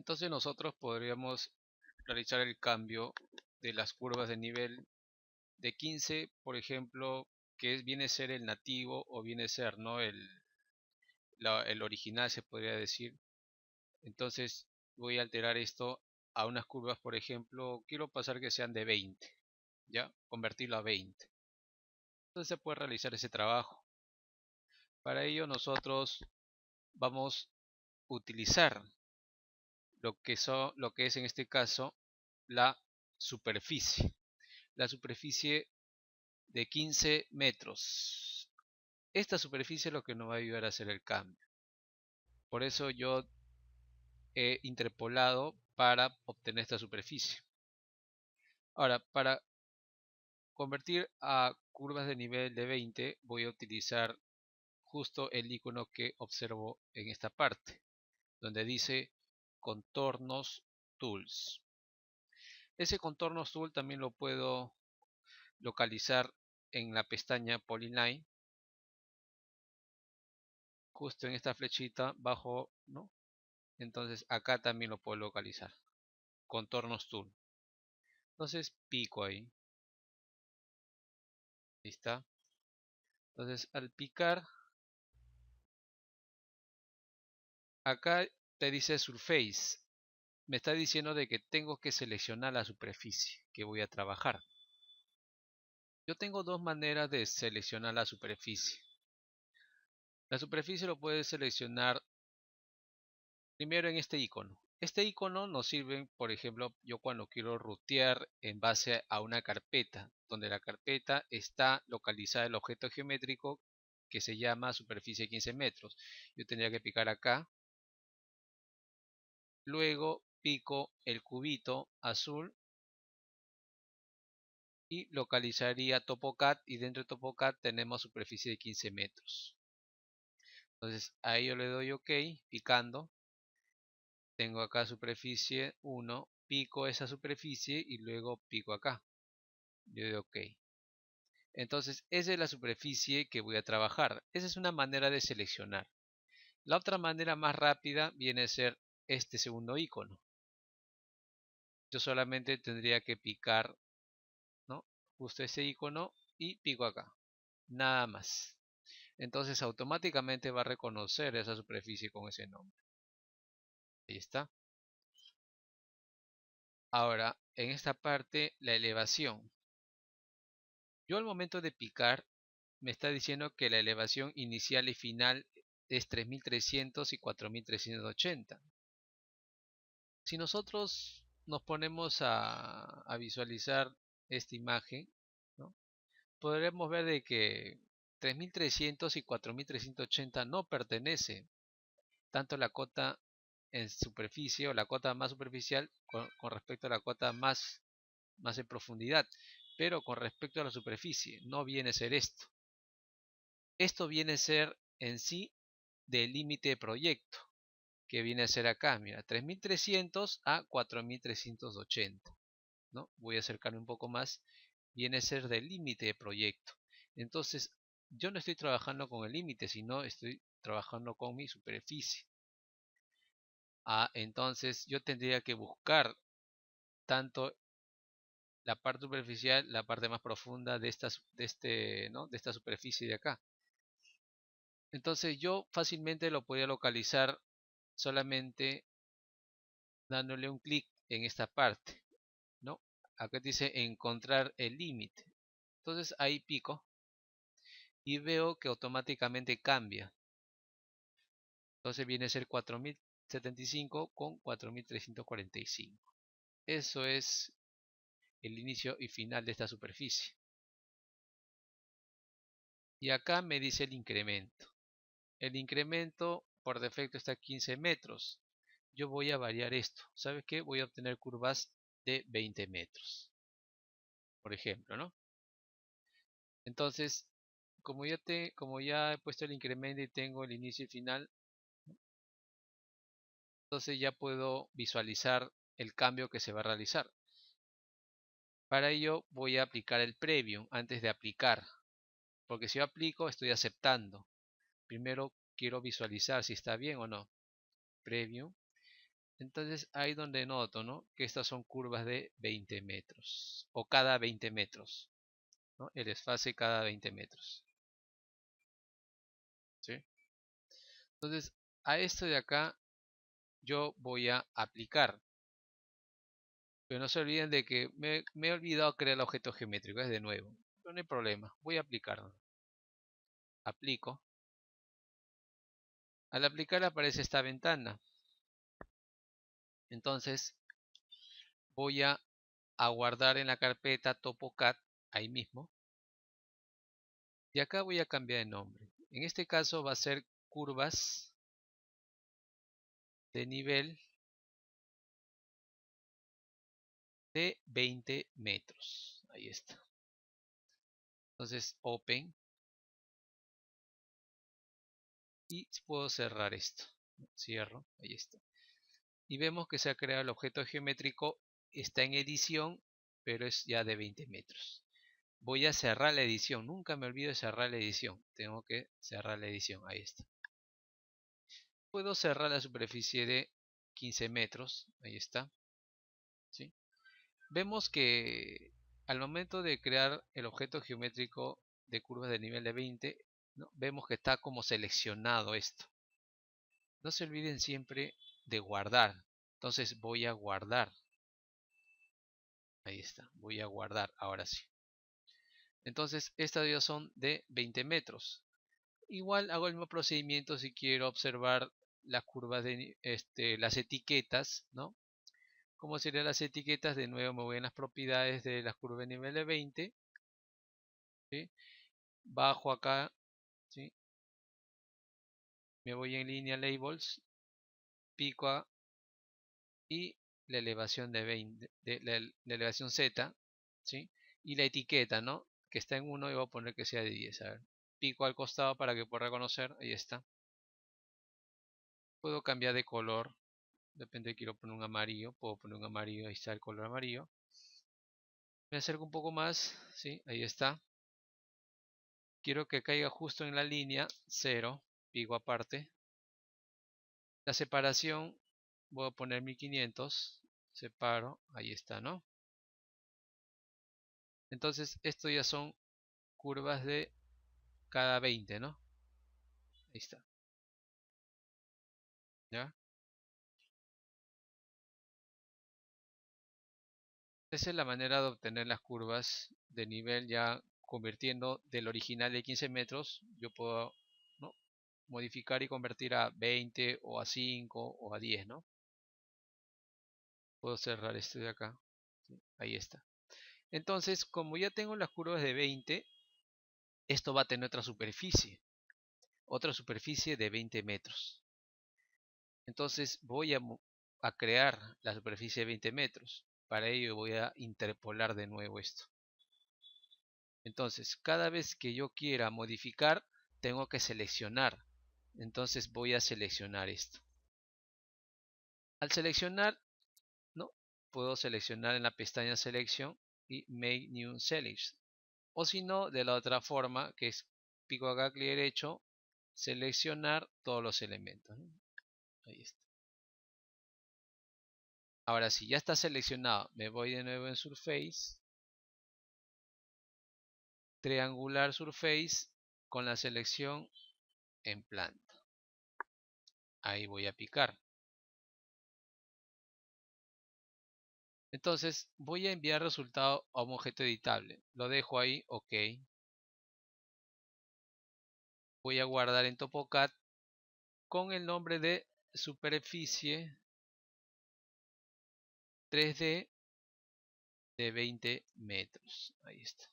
Entonces nosotros podríamos realizar el cambio de las curvas de nivel de 15, por ejemplo, viene a ser el nativo o viene a ser, ¿no? El original se podría decir. Entonces voy a alterar esto a unas curvas, por ejemplo, quiero pasar que sean de 20, ¿ya? Convertirlo a 20. Entonces se puede realizar ese trabajo. Para ello nosotros vamos a utilizar lo que es en este caso la superficie. La superficie de 15 metros. Esta superficie es lo que nos va a ayudar a hacer el cambio. Por eso yo he interpolado para obtener esta superficie. Ahora, para convertir a curvas de nivel de 20, voy a utilizar justo el icono que observo en esta parte, donde dice contornos tools. Ese contornos tool también lo puedo localizar en la pestaña Polyline, justo en esta flechita bajo, ¿no? Entonces acá también lo puedo localizar, contornos tool. Entonces pico ahí, ahí está. Entonces al picar, acá te dice surface, me está diciendo de que tengo que seleccionar la superficie que voy a trabajar. Yo tengo dos maneras de seleccionar la superficie. La superficie lo puedes seleccionar primero en este icono. Este icono nos sirve, por ejemplo, yo cuando quiero rutear en base a una carpeta, donde la carpeta está localizada el objeto geométrico que se llama superficie 15 metros. Yo tendría que picar acá, luego pico el cubito azul y localizaría TopoCAD, y dentro de TopoCAD tenemos superficie de 15 metros. Entonces ahí yo le doy OK, picando. Tengo acá superficie 1, pico esa superficie y luego pico acá. Yo doy OK. Entonces esa es la superficie que voy a trabajar. Esa es una manera de seleccionar. La otra manera más rápida viene a ser este segundo icono. Yo solamente tendría que picar, ¿no? Justo ese icono y pico acá. Nada más. Entonces automáticamente va a reconocer esa superficie con ese nombre. Ahí está. Ahora, en esta parte, la elevación. Yo al momento de picar me está diciendo que la elevación inicial y final es 3300 y 4380. Si nosotros nos ponemos a visualizar esta imagen, ¿no? Podremos ver de que 3300 y 4380 no pertenece tanto la cota en superficie o la cota más superficial con respecto a la cota más en profundidad, pero con respecto a la superficie no viene a ser esto. Esto viene a ser en sí del límite de proyecto, que viene a ser acá, mira, 3300 a 4380, ¿no? Voy a acercarme un poco más, viene a ser del límite de proyecto. Entonces, yo no estoy trabajando con el límite, sino estoy trabajando con mi superficie. Entonces yo tendría que buscar tanto la parte superficial, la parte más profunda ¿no? de esta superficie de acá. Entonces yo fácilmente lo podría localizar solamente dándole un clic en esta parte, ¿no? Acá dice encontrar el límite. Entonces ahí pico y veo que automáticamente cambia. Entonces viene a ser 4075 con 4345. Eso es el inicio y final de esta superficie. Y acá me dice el incremento. El incremento por defecto está a 15 metros. Yo voy a variar esto. ¿Sabes qué? Voy a obtener curvas de 20 metros. Por ejemplo, ¿no? Entonces, como ya he puesto el incremento y tengo el inicio y final, entonces ya puedo visualizar el cambio que se va a realizar. Para ello voy a aplicar el preview antes de aplicar. Porque si yo aplico, estoy aceptando. Primero quiero visualizar si está bien o no. Preview. Entonces ahí donde noto, ¿no?, que estas son curvas de 20 metros o cada 20 metros, ¿no? El desfase cada 20 metros. ¿Sí? Entonces a esto de acá yo voy a aplicar. Pero no se olviden de que me he olvidado crear el objeto geométrico, es de nuevo. Pero no hay problema, voy a aplicarlo. Aplico. Al aplicar aparece esta ventana. Entonces voy a guardar en la carpeta TopoCAD, ahí mismo. Y acá voy a cambiar de nombre. En este caso va a ser curvas de nivel de 20 metros. Ahí está. Entonces Open. Y puedo cerrar esto. Cierro. Ahí está. Y vemos que se ha creado el objeto geométrico. Está en edición, pero es ya de 20 metros. Voy a cerrar la edición. Nunca me olvido de cerrar la edición. Tengo que cerrar la edición. Ahí está. Puedo cerrar la superficie de 15 metros. Ahí está. ¿Sí? Vemos que al momento de crear el objeto geométrico de curvas de nivel de 20, ¿no?, vemos que está como seleccionado esto. No se olviden siempre de guardar. Entonces voy a guardar. Ahí está. Voy a guardar. Ahora sí. Entonces estas ya son de 20 metros. Igual hago el mismo procedimiento si quiero observar las curvas de las etiquetas, ¿no? ¿Cómo serían las etiquetas? De nuevo me voy en las propiedades de las curvas de nivel de 20. ¿Sí? Bajo acá. ¿Sí? Me voy en línea labels. Pico a, y la elevación de 20. La elevación Z. ¿Sí? Y la etiqueta, ¿no?, que está en 1 y voy a poner que sea de 10. A ver. Pico al costado para que pueda reconocer. Ahí está. Puedo cambiar de color. Depende, quiero poner un amarillo. Puedo poner un amarillo. Ahí está el color amarillo. Me acerco un poco más. ¿Sí? Ahí está. Quiero que caiga justo en la línea 0. Pico aparte. La separación. Voy a poner 1500. Separo. Ahí está, ¿no? Entonces, esto ya son curvas de cada 20, ¿no? Ahí está. ¿Ya? Esa es la manera de obtener las curvas de nivel, ya convirtiendo del original de 15 metros. Yo puedo, ¿no?, modificar y convertir a 20 o a 5 o a 10, ¿no? Puedo cerrar este de acá. ¿Sí? Ahí está. Entonces, como ya tengo las curvas de 20, esto va a tener otra superficie de 20 metros. Entonces voy a crear la superficie de 20 metros. Para ello voy a interpolar de nuevo esto. Entonces, cada vez que yo quiera modificar, tengo que seleccionar. Entonces voy a seleccionar esto. Al seleccionar, ¿no?, puedo seleccionar en la pestaña Selección y Make New Selection. O si no, de la otra forma, que es pico acá, clic derecho, seleccionar todos los elementos, ¿no? Ahí está. Ahora sí, ya está seleccionado. Me voy de nuevo en Surface. Triangular Surface con la selección en planta. Ahí voy a picar. Entonces voy a enviar resultado a un objeto editable. Lo dejo ahí, ok. Voy a guardar en TopoCAD con el nombre de superficie 3D de 20 metros. Ahí está.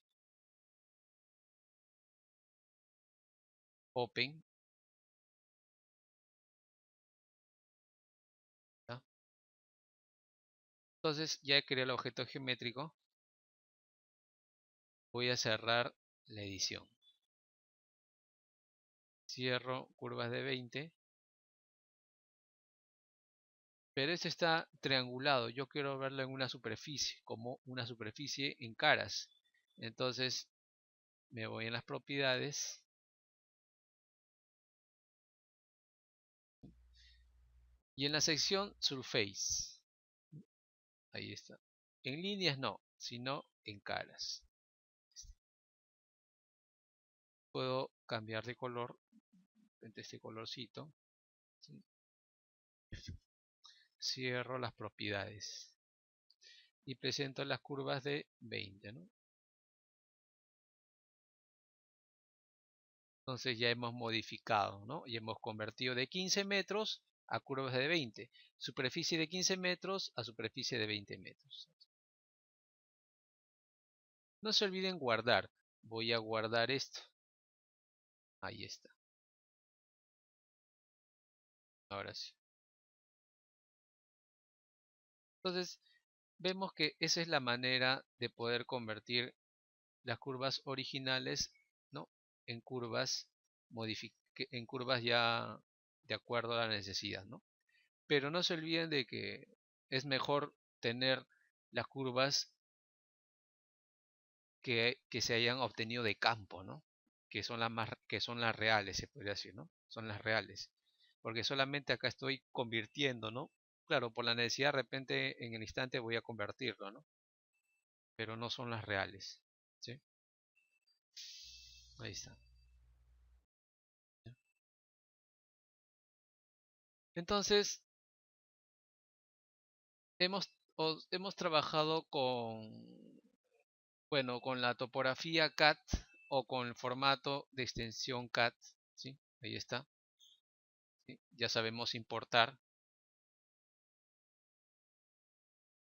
Open. ¿Ya? Entonces ya creé el objeto geométrico. Voy a cerrar la edición. Cierro curvas de 20. Pero este está triangulado. Yo quiero verlo en una superficie, como una superficie en caras. Entonces me voy en las propiedades. Y en la sección Surface, ahí está. En líneas no, sino en caras. Puedo cambiar de color, este colorcito. ¿Sí? Cierro las propiedades y presento las curvas de 20, ¿no? Entonces ya hemos modificado, ¿no? Y hemos convertido de 15 metros a curvas de 20. Superficie de 15 metros a superficie de 20 metros. No se olviden guardar. Voy a guardar esto. Ahí está. Ahora sí. Entonces, vemos que esa es la manera de poder convertir las curvas originales, ¿no? en curvas en curvas ya de acuerdo a la necesidad, ¿no? Pero no se olviden de que es mejor tener las curvas que se hayan obtenido de campo, ¿no? Que son las reales, se podría decir, ¿no? Son las reales. Porque solamente acá estoy convirtiendo, ¿no? Claro, por la necesidad de repente en el instante voy a convertirlo, ¿no? Pero no son las reales, ¿sí? Ahí está. Entonces, hemos trabajado bueno, con la topografía CAT o con el formato de extensión CAT, ¿sí? Ahí está. ¿Sí? Ya sabemos importar.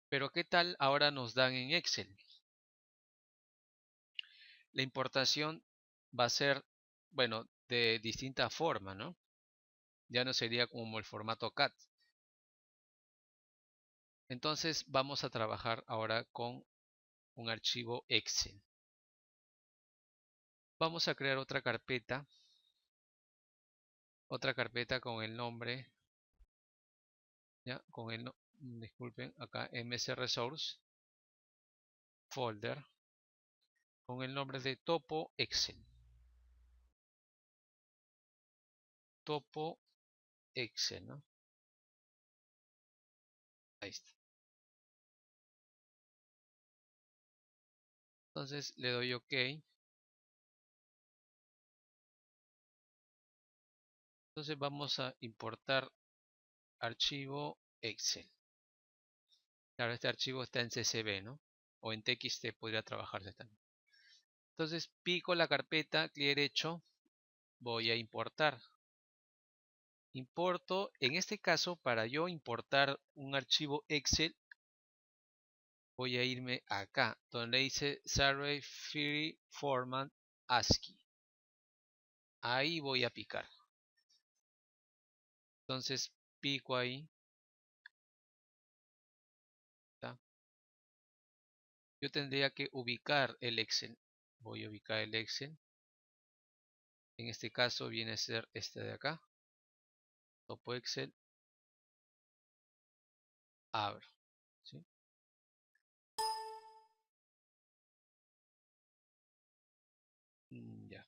Pero ¿qué tal ahora nos dan en Excel? La importación va a ser, bueno, de distinta forma, ¿no? Ya no sería como el formato CAT. Entonces vamos a trabajar ahora con un archivo Excel. Vamos a crear otra carpeta con el nombre, ya, con el, disculpen, acá MS Resource Folder, con el nombre de Topo Excel. Topo Excel, ¿no? Ahí está. Entonces le doy OK. Entonces vamos a importar archivo Excel. Claro, este archivo está en CSV, ¿no? O en TXT podría trabajarse también. Entonces pico la carpeta, clic derecho, voy a importar. Importo, en este caso, para yo importar un archivo Excel, voy a irme acá, donde dice Survey Free Format ASCII. Ahí voy a picar. Entonces pico ahí. ¿Está? Yo tendría que ubicar el Excel. Voy a ubicar el Excel. En este caso viene a ser este de acá. Topo Excel. Abro. ¿Sí? Ya.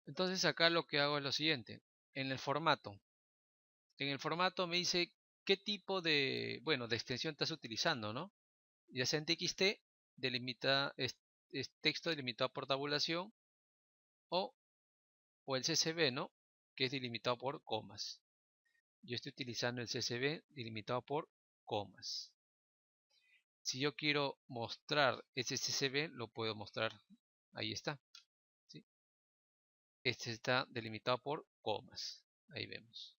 Entonces acá lo que hago es lo siguiente. En el formato. En el formato me dice qué tipo de, bueno, de extensión estás utilizando, ¿no? Ya sea en TXT, es texto delimitado por tabulación o, o el CSV, ¿no? Que es delimitado por comas. Yo estoy utilizando el CSV delimitado por comas. Si yo quiero mostrar ese CSV, lo puedo mostrar. Ahí está. ¿Sí? Este está delimitado por comas. Ahí vemos.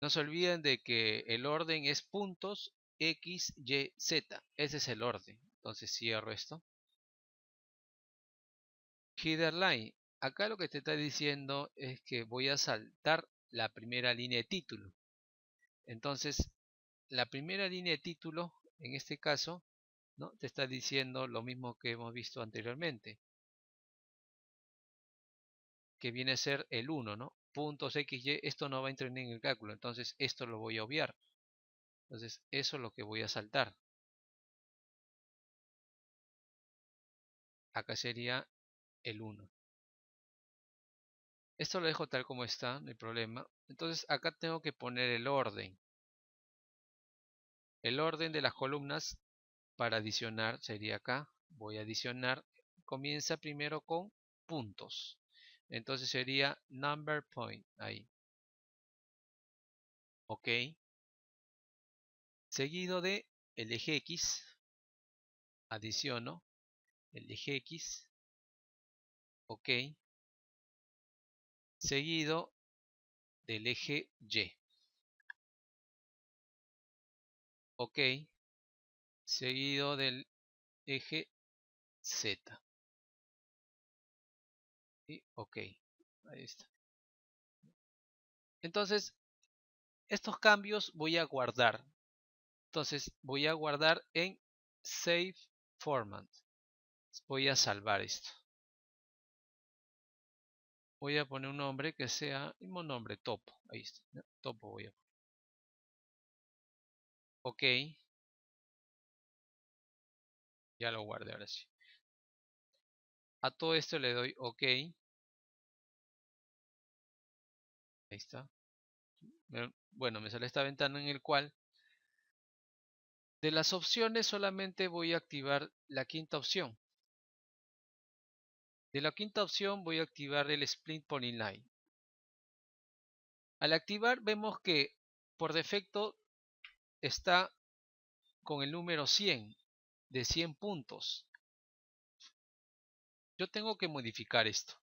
No se olviden de que el orden es puntos X, Y, Z. Ese es el orden. Entonces cierro esto. Header line. Acá lo que te está diciendo es que voy a saltar la primera línea de título. Entonces, la primera línea de título, en este caso, ¿no? Te está diciendo lo mismo que hemos visto anteriormente, que viene a ser el 1, ¿no? Puntos X, Y, esto no va a entrar en el cálculo, entonces esto lo voy a obviar. Entonces, eso es lo que voy a saltar. Acá sería el 1. Esto lo dejo tal como está, no hay problema. Entonces acá tengo que poner el orden. El orden de las columnas para adicionar sería acá. Voy a adicionar. Comienza primero con puntos. Entonces sería number point. Ahí. Ok. Seguido de el eje X. Adiciono el eje X. Ok. Seguido del eje Y. Ok. Seguido del eje Z. Y ok. Ahí está. Entonces, estos cambios voy a guardar. Entonces, voy a guardar en Save Format. Voy a salvar esto. Voy a poner un nombre que sea, mismo nombre, Topo. Ahí está. ¿No? Topo voy a poner. Ok. Ya lo guardé ahora sí. A todo esto le doy OK. Ahí está. Bueno, me sale esta ventana en el cual de las opciones solamente voy a activar la quinta opción. De la quinta opción voy a activar el Split Polyline. Al activar vemos que por defecto está con el número 100 de 100 puntos. Yo tengo que modificar esto.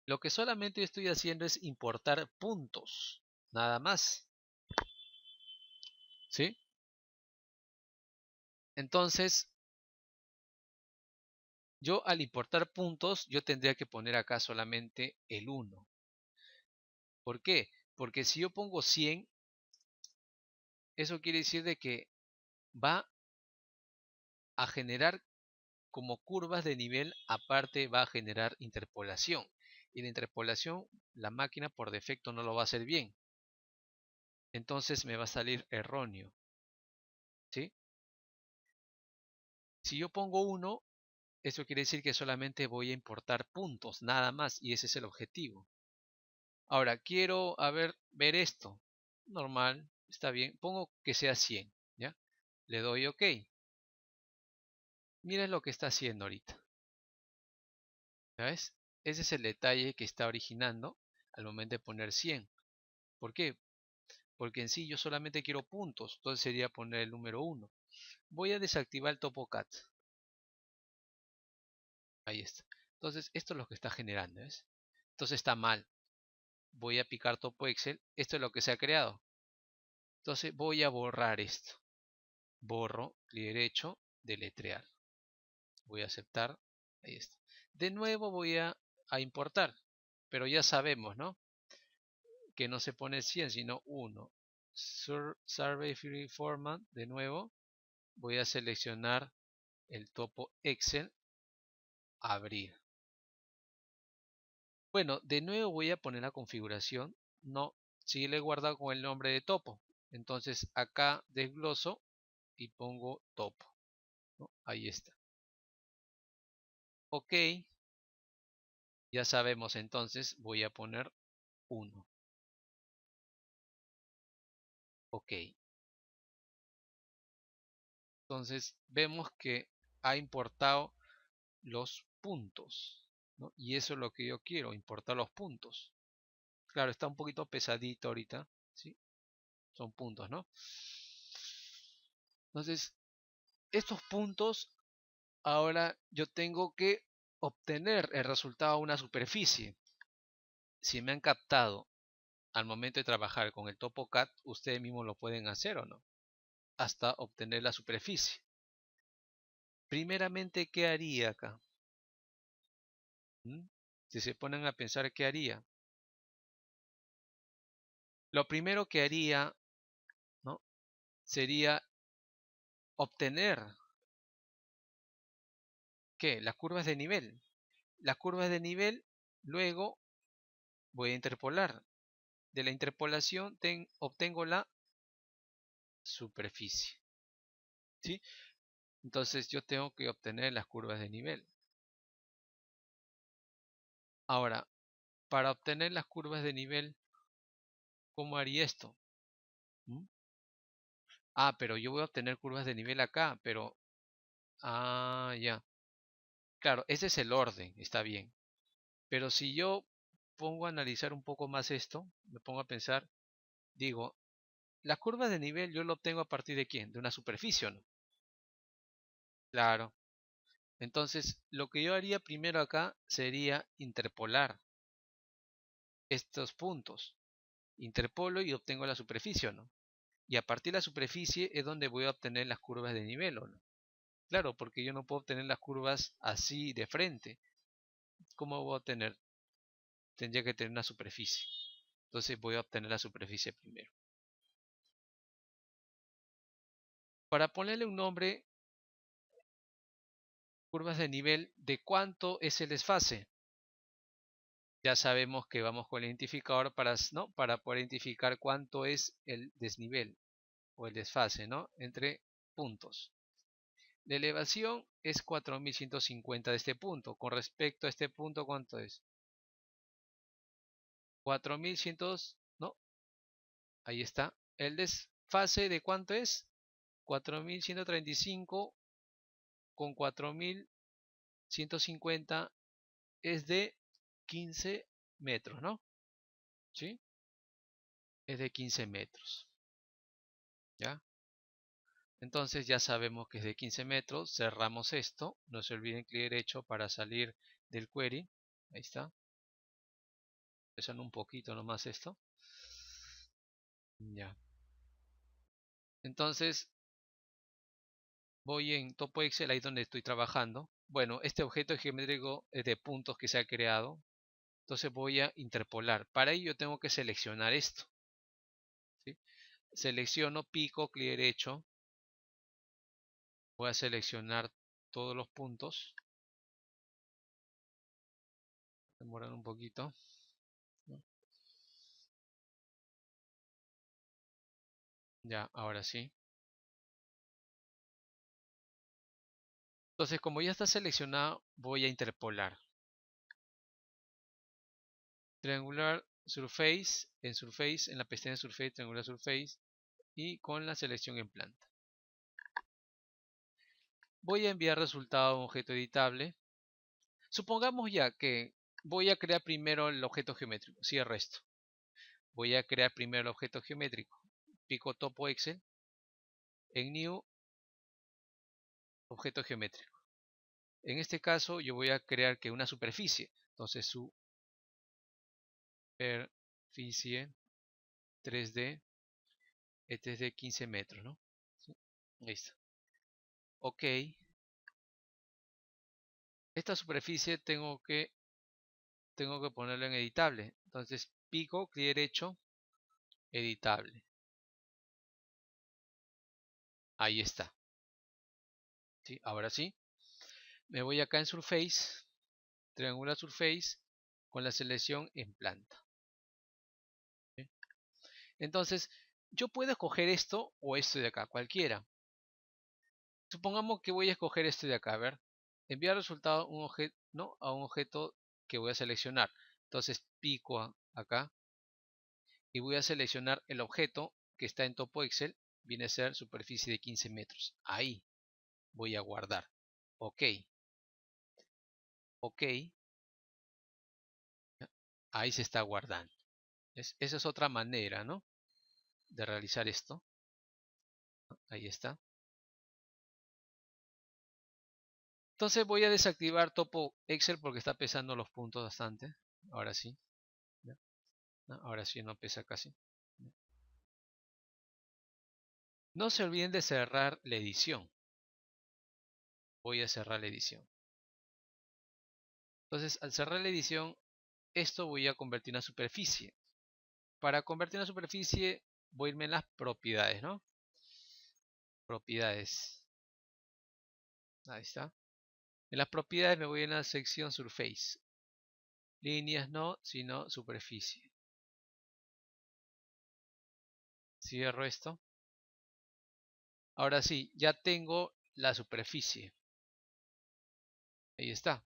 Lo que solamente estoy haciendo es importar puntos, nada más. ¿Sí? Entonces, yo al importar puntos, yo tendría que poner acá solamente el 1. ¿Por qué? Porque si yo pongo 100, eso quiere decir de que va a generar como curvas de nivel, aparte va a generar interpolación. Y la interpolación, la máquina por defecto no lo va a hacer bien. Entonces me va a salir erróneo. ¿Sí? Si yo pongo 1, eso quiere decir que solamente voy a importar puntos, nada más, y ese es el objetivo. Ahora, quiero ver esto. Normal, está bien. Pongo que sea 100, ¿ya? Le doy OK. Miren lo que está haciendo ahorita. ¿Ves? Ese es el detalle que está originando al momento de poner 100. ¿Por qué? Porque en sí yo solamente quiero puntos, entonces sería poner el número 1. Voy a desactivar el TopoCat. Ahí está. Entonces esto es lo que está generando, ¿ves? Entonces está mal. Voy a picar Topo Excel. Esto es lo que se ha creado. Entonces voy a borrar esto. Borro, clic derecho, deletrear. Voy a aceptar. Ahí está. De nuevo voy a importar. Pero ya sabemos, ¿no? Que no se pone 100, sino 1. Survey Free Format. De nuevo. Voy a seleccionar el topo Excel. Abrir. Bueno, de nuevo voy a poner la configuración. No, si le he guardado con el nombre de topo. Entonces acá desgloso y pongo topo. ¿No? Ahí está. OK. Ya sabemos entonces, voy a poner 1. OK. Entonces vemos que ha importado los puntos, ¿no? Y eso es lo que yo quiero, importar los puntos. Claro, está un poquito pesadito ahorita, ¿sí? Son puntos, ¿no? Entonces, estos puntos, ahora yo tengo que obtener el resultado a una superficie. Si me han captado al momento de trabajar con el TopoCAD, ustedes mismos lo pueden hacer o no, hasta obtener la superficie. Primeramente, ¿qué haría acá? Si se ponen a pensar, ¿qué haría? Lo primero que haría, ¿no? Sería obtener, ¿qué? Las curvas de nivel. Las curvas de nivel, luego voy a interpolar. De la interpolación obtengo la superficie. ¿Sí? Entonces yo tengo que obtener las curvas de nivel. Ahora, para obtener las curvas de nivel, ¿cómo haría esto? ¿Mm? Ah, pero yo voy a obtener curvas de nivel acá, pero... Ah, ya. Claro, ese es el orden, está bien. Pero si yo pongo a analizar un poco más esto, me pongo a pensar, digo, las curvas de nivel yo lo obtengo a partir de quién? De una superficie, ¿no? Claro. Entonces, lo que yo haría primero acá sería interpolar estos puntos. Interpolo y obtengo la superficie, ¿no? Y a partir de la superficie es donde voy a obtener las curvas de nivel, ¿o no? Claro, porque yo no puedo obtener las curvas así de frente. ¿Cómo voy a obtener? Tendría que tener una superficie. Entonces voy a obtener la superficie primero. Para ponerle un nombre, curvas de nivel, ¿de cuánto es el desfase? Ya sabemos que vamos con el identificador para, ¿no? Para poder identificar cuánto es el desnivel o el desfase, ¿no? Entre puntos. La elevación es 4150 de este punto. Con respecto a este punto, ¿cuánto es? 4100, ¿no? Ahí está. El desfase de cuánto es? 4135 con 4150 es de 15 metros, ¿no? ¿Sí? Es de 15 metros. ¿Ya? Entonces ya sabemos que es de 15 metros. Cerramos esto. No se olviden clic derecho para salir del query. Ahí está. Empezando un poquito nomás esto. Ya. Entonces voy en Topo Excel, ahí donde estoy trabajando. Bueno, este objeto geométrico es de puntos que se ha creado. Entonces voy a interpolar. Para ello tengo que seleccionar esto. ¿Sí? Selecciono, pico, clic derecho. Voy a seleccionar todos los puntos. Demorar un poquito. ¿No? Ya, ahora sí. Entonces, como ya está seleccionado, voy a interpolar. Triangular Surface, en la pestaña Surface, Triangular Surface, y con la selección en planta. Voy a enviar resultado a un objeto editable. Supongamos ya que voy a crear primero el objeto geométrico. Cierro esto. Voy a crear primero el objeto geométrico. Pico Topo Excel. En New, objeto geométrico. En este caso yo voy a crear que una superficie. Entonces superficie 3D. Este es de 15 metros, ¿no? ¿Sí? Listo. Ok. Esta superficie tengo que ponerlo en editable. Entonces pico, clic derecho, editable. Ahí está. ¿Sí? Ahora sí. Me voy acá en Surface, Triangular Surface, con la selección en planta. ¿Sí? Entonces, yo puedo escoger esto o esto de acá, cualquiera. Supongamos que voy a escoger esto de acá, a ver. Enviar resultado a un objeto, ¿no? A un objeto que voy a seleccionar. Entonces pico acá y voy a seleccionar el objeto que está en Topo Excel. Viene a ser superficie de 15 metros. Ahí voy a guardar. Ok. Ok. Ahí se está guardando. Esa es otra manera, ¿no? De realizar esto. Ahí está. Entonces voy a desactivar Topo Excel porque está pesando los puntos bastante. Ahora sí. ¿Ya? Ahora sí no pesa casi. No se olviden de cerrar la edición. Voy a cerrar la edición. Entonces al cerrar la edición, esto voy a convertir en una superficie. Para convertir en una superficie voy a irme en las propiedades, ¿no? Propiedades. Ahí está. En las propiedades me voy a la sección Surface. Líneas no, sino superficie. Cierro esto. Ahora sí, ya tengo la superficie. Ahí está.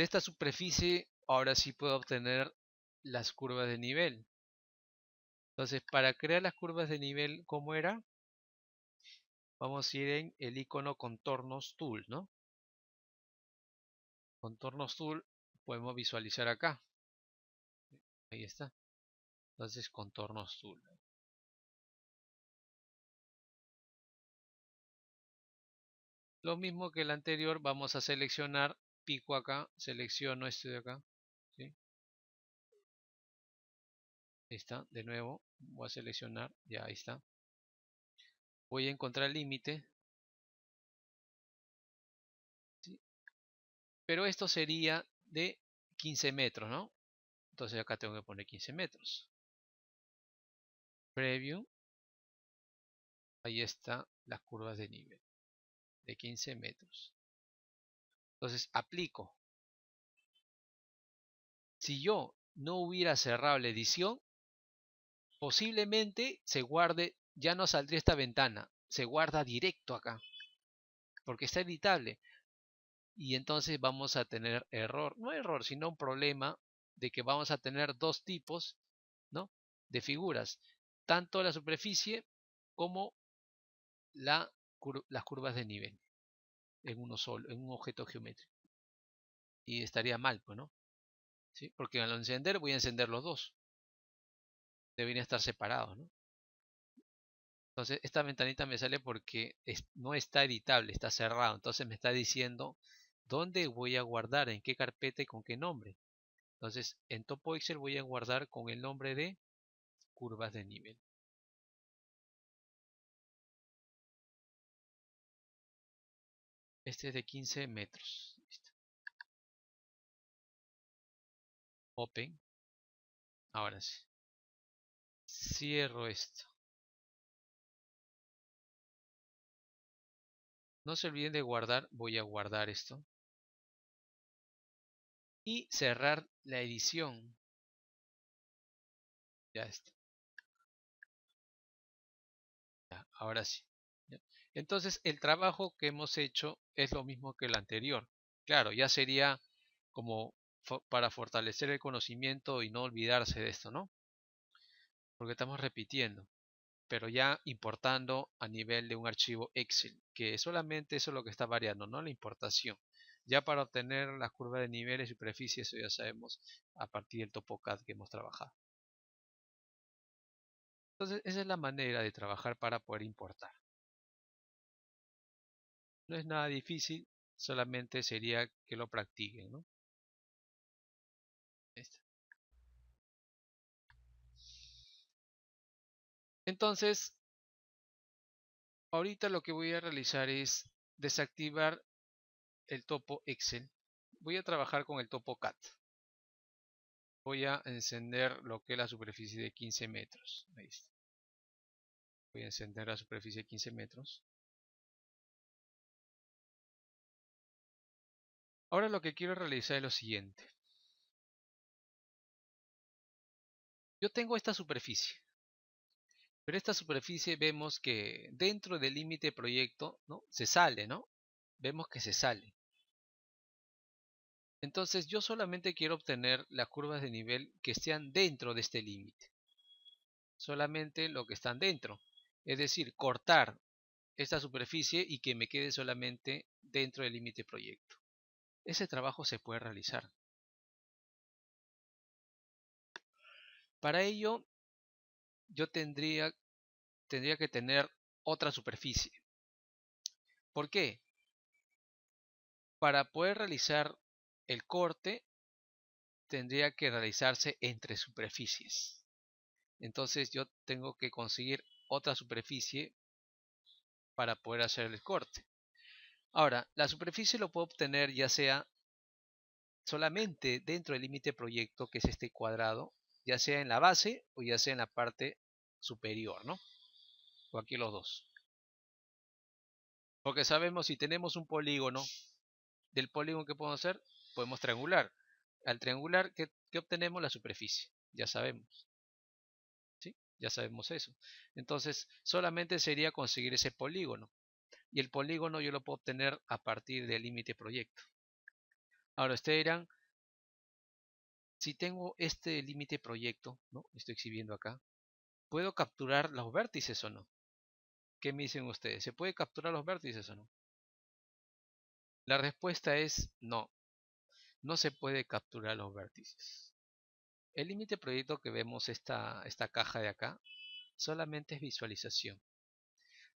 De esta superficie ahora sí puedo obtener las curvas de nivel. Entonces, para crear las curvas de nivel, ¿cómo era? Vamos a ir en el icono contornos tool, ¿no? Contornos tool, podemos visualizar acá. Ahí está. Entonces, contornos tool. Lo mismo que el anterior, vamos a seleccionar, pico acá, selecciono este de acá. ¿Sí? Ahí está, de nuevo, voy a seleccionar, ya ahí está. Voy a encontrar el límite. ¿Sí? Pero esto sería de 15 metros, ¿no? Entonces acá tengo que poner 15 metros. Preview. Ahí está las curvas de nivel de 15 metros. Entonces aplico. Si yo no hubiera cerrado la edición, posiblemente se guarde, ya no saldría esta ventana, se guarda directo acá, porque está editable. Y entonces vamos a tener error, no error, sino un problema de que vamos a tener dos tipos, ¿no?, de figuras, tanto la superficie como las curvas de nivel en uno solo, en un objeto geométrico. Y estaría mal, pues, ¿no? ¿Sí? Porque al encender voy a encender los dos. Deberían estar separados, ¿no? Entonces esta ventanita me sale porque no está editable, está cerrado. Entonces me está diciendo dónde voy a guardar, en qué carpeta y con qué nombre. Entonces en Topo Excel voy a guardar con el nombre de curvas de nivel. Este es de 15 metros. Listo. Open. Ahora sí. Cierro esto. No se olviden de guardar. Voy a guardar esto. Y cerrar la edición. Ya está. Ya, ahora sí. ¿Ya? Entonces el trabajo que hemos hecho es lo mismo que el anterior. Claro, ya sería como para fortalecer el conocimiento y no olvidarse de esto, ¿no? Porque estamos repitiendo, pero ya importando a nivel de un archivo Excel, que solamente eso es lo que está variando, no la importación. Ya para obtener las curvas de niveles y superficie, eso ya sabemos a partir del TopoCAD que hemos trabajado. Entonces, esa es la manera de trabajar para poder importar. No es nada difícil, solamente sería que lo practiquen, ¿no? Entonces, ahorita lo que voy a realizar es desactivar el topo Excel. Voy a trabajar con el topo CAD. Voy a encender lo que es la superficie de 15 metros. Ahí está. Voy a encender la superficie de 15 metros. Ahora lo que quiero realizar es lo siguiente. Yo tengo esta superficie, pero esta superficie vemos que dentro del límite proyecto, ¿no?, se sale, ¿no? Vemos que se sale. Entonces yo solamente quiero obtener las curvas de nivel que estén dentro de este límite. Solamente lo que están dentro. Es decir, cortar esta superficie y que me quede solamente dentro del límite proyecto. Ese trabajo se puede realizar. Para ello, yo tendría que tener otra superficie. ¿Por qué? Para poder realizar el corte, tendría que realizarse entre superficies. Entonces yo tengo que conseguir otra superficie para poder hacer el corte. Ahora, la superficie lo puedo obtener ya sea solamente dentro del límite proyecto, que es este cuadrado, ya sea en la base o ya sea en la parte superior, ¿no? O aquí los dos. Porque sabemos, si tenemos un polígono, del polígono que podemos hacer, podemos triangular. Al triangular, ¿qué obtenemos? La superficie. Ya sabemos. ¿Sí? Ya sabemos eso. Entonces, solamente sería conseguir ese polígono. Y el polígono yo lo puedo obtener a partir del límite proyecto. Ahora ustedes dirán, si tengo este límite proyecto, ¿no? Estoy exhibiendo acá, ¿puedo capturar los vértices o no? ¿Qué me dicen ustedes? ¿Se puede capturar los vértices o no? La respuesta es no, no se puede capturar los vértices. El límite proyecto que vemos esta caja de acá solamente es visualización.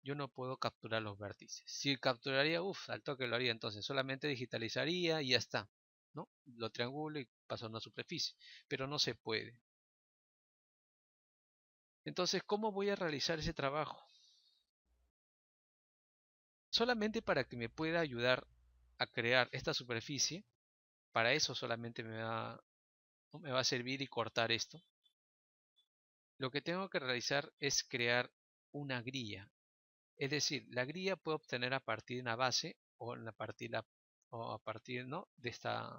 Yo no puedo capturar los vértices. Si capturaría, al toque lo haría, entonces solamente digitalizaría y ya está, ¿no? Lo triangulo y paso a una superficie, pero no se puede. Entonces, ¿cómo voy a realizar ese trabajo? Solamente para que me pueda ayudar a crear esta superficie, para eso solamente me va a servir y cortar esto. Lo que tengo que realizar es crear una grilla. Es decir, la grilla puedo obtener a partir de una base o a partir, ¿no? de esta,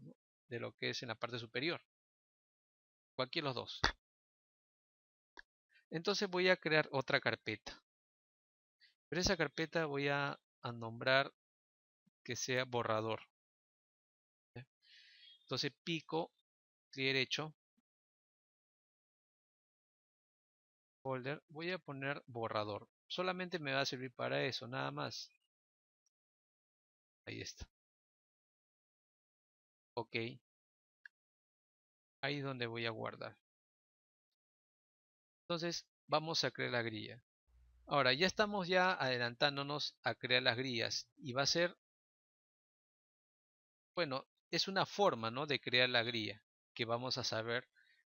¿no? de lo que es en la parte superior. Cualquiera de los dos. Entonces voy a crear otra carpeta. Pero esa carpeta voy a nombrar que sea borrador. ¿Ya? Entonces pico, clic derecho, folder, voy a poner borrador. Solamente me va a servir para eso, nada más. Ahí está. Ok. Ahí es donde voy a guardar. Entonces vamos a crear la grilla. Ahora ya estamos adelantándonos a crear las grillas y va a ser, bueno, es una forma, ¿no? de crear la grilla que vamos a saber,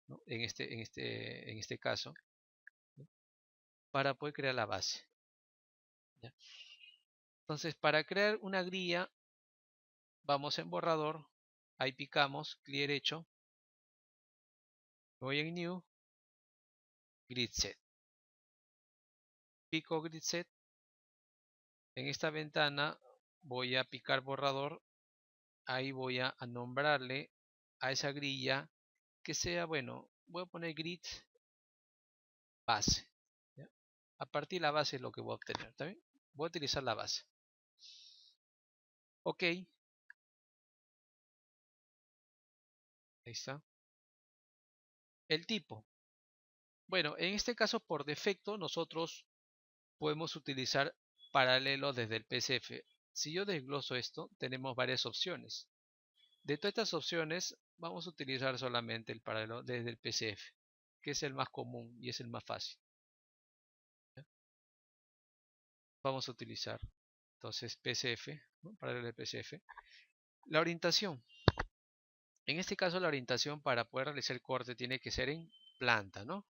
¿no? en este caso, ¿no? para poder crear la base. ¿Ya? Entonces para crear una grilla vamos en borrador, ahí picamos, clic derecho, voy en New, Grid Set. Pico Grid Set. En esta ventana voy a picar borrador. Ahí voy a nombrarle a esa grilla que sea, bueno, voy a poner grid base. ¿Ya? A partir de la base es lo que voy a obtener. ¿Está bien? Voy a utilizar la base. Ok. Ahí está. El tipo. Bueno, en este caso por defecto nosotros podemos utilizar paralelo desde el PCF. Si yo desgloso esto, tenemos varias opciones. De todas estas opciones, vamos a utilizar solamente el paralelo desde el PCF, que es el más común y es el más fácil. ¿Ya? Vamos a utilizar entonces PCF, ¿no? Paralelo de PCF. La orientación. En este caso la orientación para poder realizar el corte tiene que ser en planta, ¿no?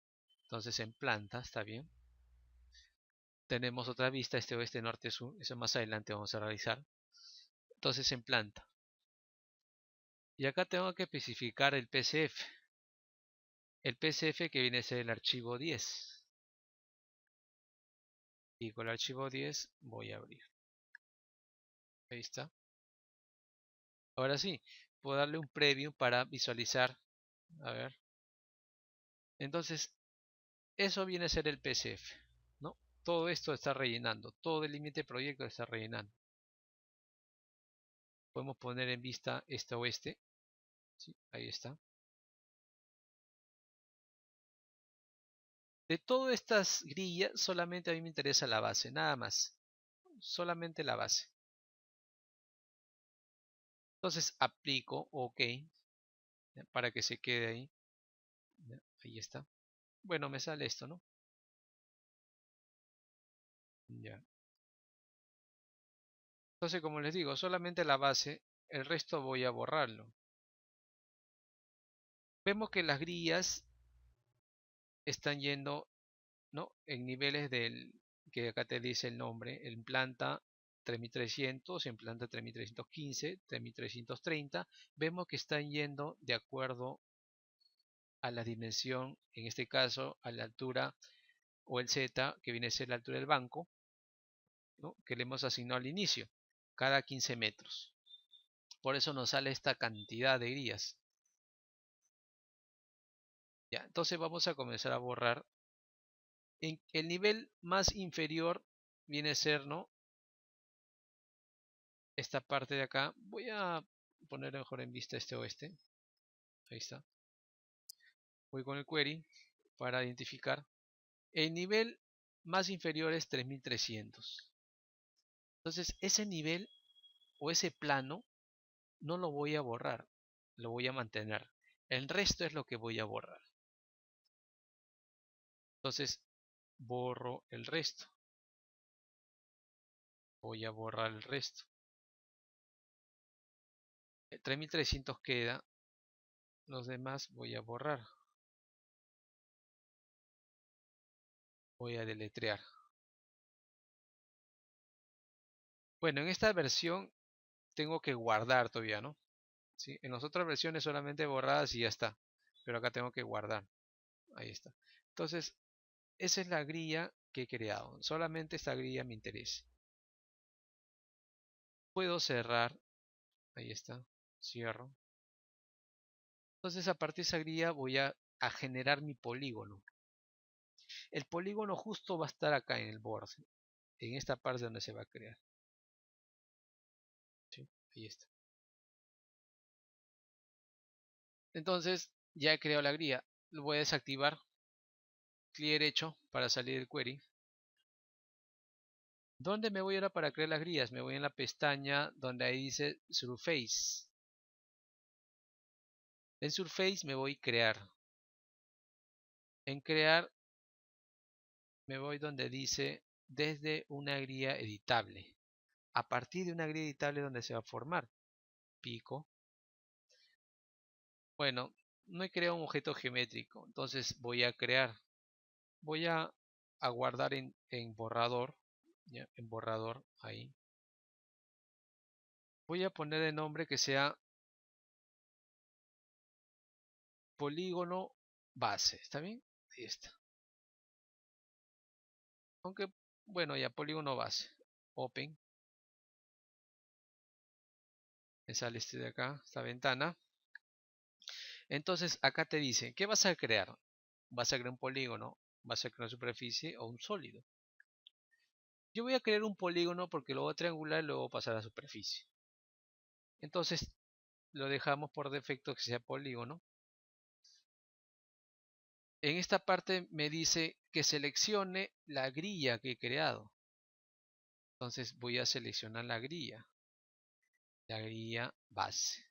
Entonces en planta, está bien. Tenemos otra vista, este, oeste, norte, sur. Eso más adelante vamos a realizar. Entonces en planta. Y acá tengo que especificar el PCF. El PCF que viene a ser el archivo 10. Y con el archivo 10 voy a abrir. Ahí está. Ahora sí, puedo darle un preview para visualizar. A ver. Entonces, eso viene a ser el PCF, ¿no? Todo esto está rellenando. Todo el límite proyecto está rellenando. Podemos poner en vista este oeste. ¿Sí? Ahí está. De todas estas grillas, solamente a mí me interesa la base, nada más. Solamente la base. Entonces aplico OK, ¿ya? Para que se quede ahí. ¿Ya? Ahí está. Bueno, me sale esto, ¿no? Ya. Entonces, como les digo, solamente la base, el resto voy a borrarlo. Vemos que las grillas están yendo, ¿no? en niveles del que acá te dice el nombre, en planta 3300, en planta 3315, 3330. Vemos que están yendo de acuerdo a la dimensión, en este caso a la altura o el Z, que viene a ser la altura del banco, ¿no? que le hemos asignado al inicio, cada 15 metros. Por eso nos sale esta cantidad de grillas. Ya, entonces vamos a comenzar a borrar. En el nivel más inferior viene a ser, ¿no? esta parte de acá. Voy a poner mejor en vista este oeste. Ahí está. Voy con el query para identificar. El nivel más inferior es 3300. Entonces ese nivel o ese plano no lo voy a borrar, lo voy a mantener. El resto es lo que voy a borrar. Entonces borro el resto. Voy a borrar el resto. El 3300 queda. Los demás voy a borrar. Voy a deletrear. Bueno, en esta versión tengo que guardar todavía, ¿no? ¿Sí? En las otras versiones solamente borradas y ya está. Pero acá tengo que guardar. Ahí está. Entonces, esa es la grilla que he creado. Solamente esta grilla me interesa. Puedo cerrar. Ahí está. Cierro. Entonces, a partir de esa grilla voy a generar mi polígono. El polígono justo va a estar acá en el borde. En esta parte donde se va a crear. ¿Sí? Ahí está. Entonces, ya he creado la grilla. Lo voy a desactivar. Clic derecho para salir del query. ¿Dónde me voy ahora para crear las grillas? Me voy en la pestaña donde ahí dice Surface. En Surface me voy a crear. En crear me voy donde dice desde una grilla editable. A partir de una grilla editable donde se va a formar. Pico. Bueno, no he creado un objeto geométrico. Entonces voy a crear. Voy a guardar en borrador. ¿Ya? En borrador ahí. Voy a poner de nombre que sea polígono base. ¿Está bien? Ahí está. Aunque, bueno, ya polígono base. Open. Me sale este de acá, esta ventana. Entonces, acá te dice, ¿qué vas a crear? ¿Vas a crear un polígono? ¿Vas a crear una superficie o un sólido? Yo voy a crear un polígono porque lo voy a triangular y luego pasar a la superficie. Entonces, lo dejamos por defecto que sea polígono. En esta parte me dice que seleccione la grilla que he creado. Entonces voy a seleccionar la grilla base.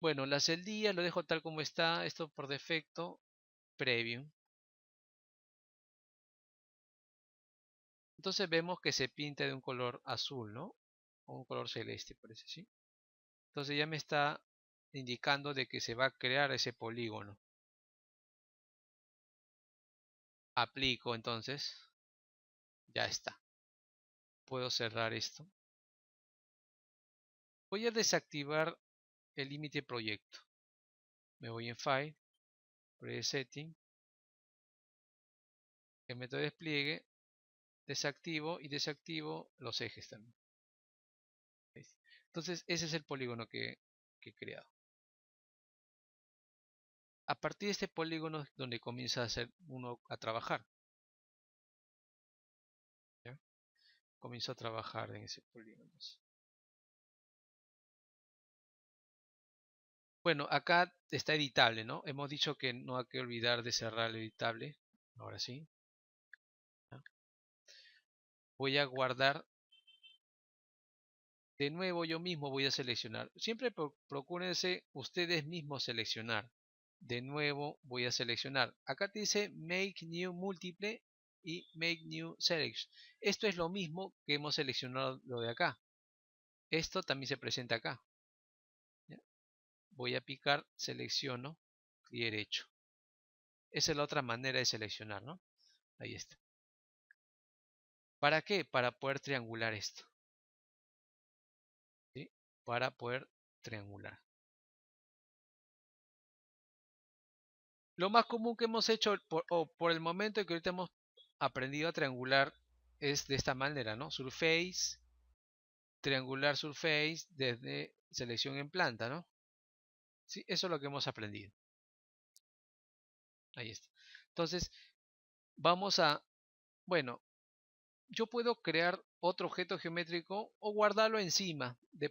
Bueno, la celdilla lo dejo tal como está, esto por defecto, preview. Entonces vemos que se pinta de un color azul, ¿no? O un color celeste, parece, ¿sí? Entonces ya me está indicando de que se va a crear ese polígono. Aplico entonces, ya está. Puedo cerrar esto. Voy a desactivar el límite proyecto. Me voy en File, Presetting, en método de despliegue, desactivo y desactivo los ejes también. Entonces ese es el polígono que he creado. A partir de este polígono es donde comienza a hacer uno a trabajar. ¿Ya? Comienzo a trabajar en ese polígono. Bueno, acá está editable, ¿no? Hemos dicho que no hay que olvidar de cerrar el editable. Ahora sí. ¿Ya? Voy a guardar. De nuevo yo mismo voy a seleccionar. Siempre procúrense ustedes mismos seleccionar. De nuevo voy a seleccionar. Acá te dice Make New Multiple y Make New Selection. Esto es lo mismo que hemos seleccionado lo de acá. Esto también se presenta acá. ¿Ya? Voy a picar, selecciono, clic derecho. Esa es la otra manera de seleccionar, ¿no? Ahí está. ¿Para qué? Para poder triangular esto. ¿Sí? Para poder triangular. Lo más común que hemos hecho por el momento que ahorita hemos aprendido a triangular es de esta manera, ¿no? Surface, triangular surface desde selección en planta, ¿no? Sí, eso es lo que hemos aprendido. Ahí está. Entonces, vamos a, bueno, yo puedo crear otro objeto geométrico o guardarlo encima de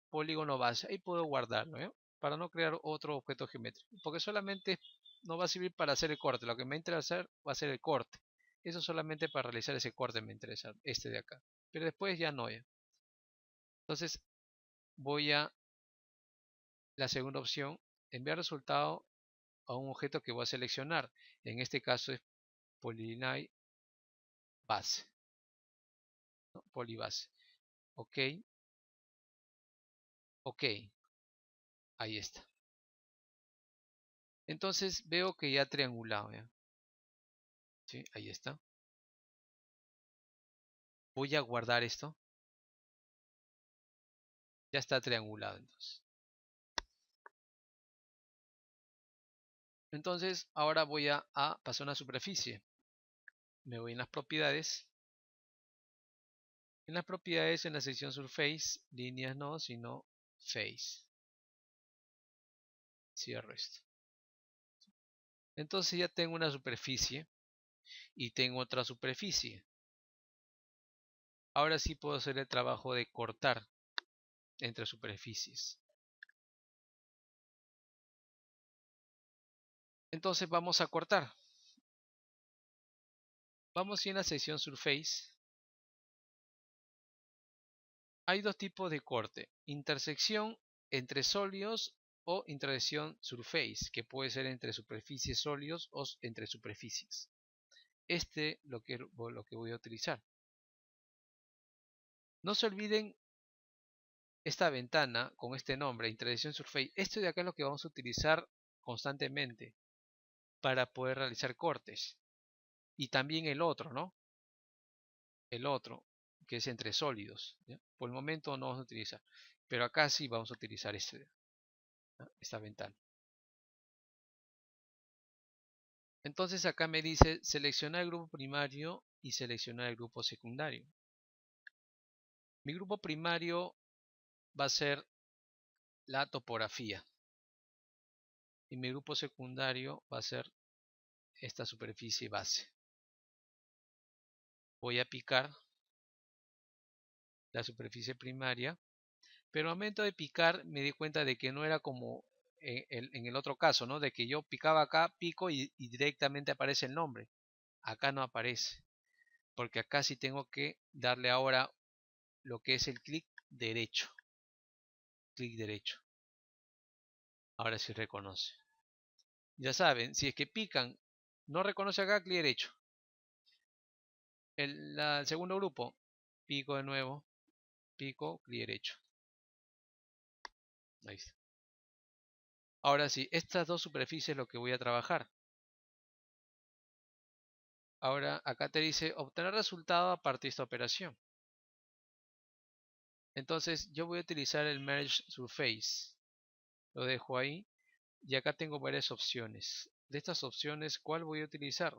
polígono base. Ahí puedo guardarlo, ¿eh? Para no crear otro objeto geométrico. Porque solamente no va a servir para hacer el corte. Lo que me interesa hacer va a ser el corte. Eso solamente para realizar ese corte me interesa, este de acá. Pero después ya no. ¿Ya? Entonces voy a la segunda opción, enviar resultado a un objeto que voy a seleccionar. En este caso es polyline base, ¿no? Polybase. Ok, ok, ahí está. Entonces veo que ya ha triangulado. ¿Ya? ¿Sí? Ahí está. Voy a guardar esto. Ya está triangulado entonces. Entonces ahora voy a pasar una superficie. Me voy en las propiedades. En las propiedades, en la sección Surface, líneas no, sino Face. Cierro esto. Entonces ya tengo una superficie y tengo otra superficie. Ahora sí puedo hacer el trabajo de cortar entre superficies. Entonces vamos a cortar. Vamos a ir en la sección Surface. Hay dos tipos de corte. Intersección entre sólidos o intersección Surface, que puede ser entre superficies sólidos o entre superficies. Lo que voy a utilizar. No se olviden esta ventana con este nombre, Intersección Surface. Esto de acá es lo que vamos a utilizar constantemente para poder realizar cortes. Y también el otro, ¿no? El otro, que es entre sólidos. ¿Ya? Por el momento no vamos a utilizar. Pero acá sí vamos a utilizar esta ventana. Entonces acá me dice seleccionar el grupo primario y seleccionar el grupo secundario. Mi grupo primario va a ser la topografía. Y mi grupo secundario va a ser esta superficie base. Voy a picar la superficie primaria, pero al momento de picar me di cuenta de que no era como en el otro caso, ¿no? De que yo picaba acá, pico y directamente aparece el nombre. Acá no aparece, porque acá sí tengo que darle ahora lo que es el clic derecho. Clic derecho. Ahora sí reconoce. Ya saben, si es que pican, no reconoce acá, clic derecho. El segundo grupo, pico de nuevo, pico, clic derecho. Ahí está. Ahora sí, estas dos superficies es lo que voy a trabajar. Ahora acá te dice obtener resultado a partir de esta operación. Entonces yo voy a utilizar el Merge Surface. Lo dejo ahí y acá tengo varias opciones. De estas opciones, ¿cuál voy a utilizar?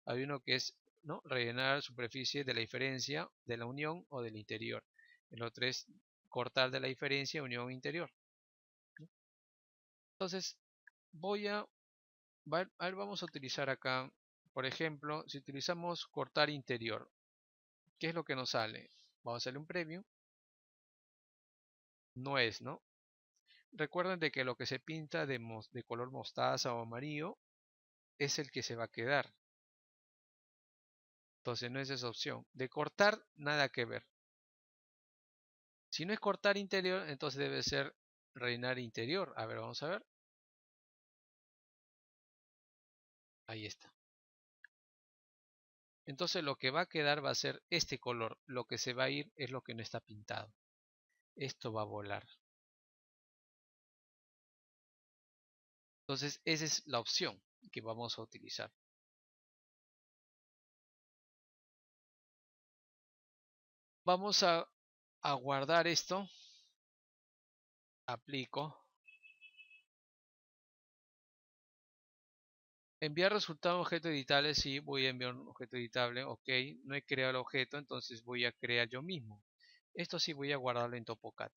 Hay uno que es, ¿no?, rellenar superficie de la diferencia, de la unión o del interior. El otro es cortar de la diferencia, unión interior. Entonces vamos a utilizar acá, por ejemplo, si utilizamos cortar interior, ¿qué es lo que nos sale? Vamos a hacerle un preview. No es, ¿no? Recuerden de que lo que se pinta de color mostaza o amarillo es el que se va a quedar. Entonces no es esa opción. De cortar, nada que ver. Si no es cortar interior, entonces debe ser rellenar interior. A ver, vamos a ver. Ahí está. Entonces lo que va a quedar va a ser este color. Lo que se va a ir es lo que no está pintado. Esto va a volar. Entonces esa es la opción que vamos a utilizar. Vamos a guardar esto. Aplico. Enviar resultado a objeto editable. Sí, voy a enviar un objeto editable. Ok, no he creado el objeto, entonces voy a crear yo mismo. Esto sí voy a guardarlo en TopoCAD.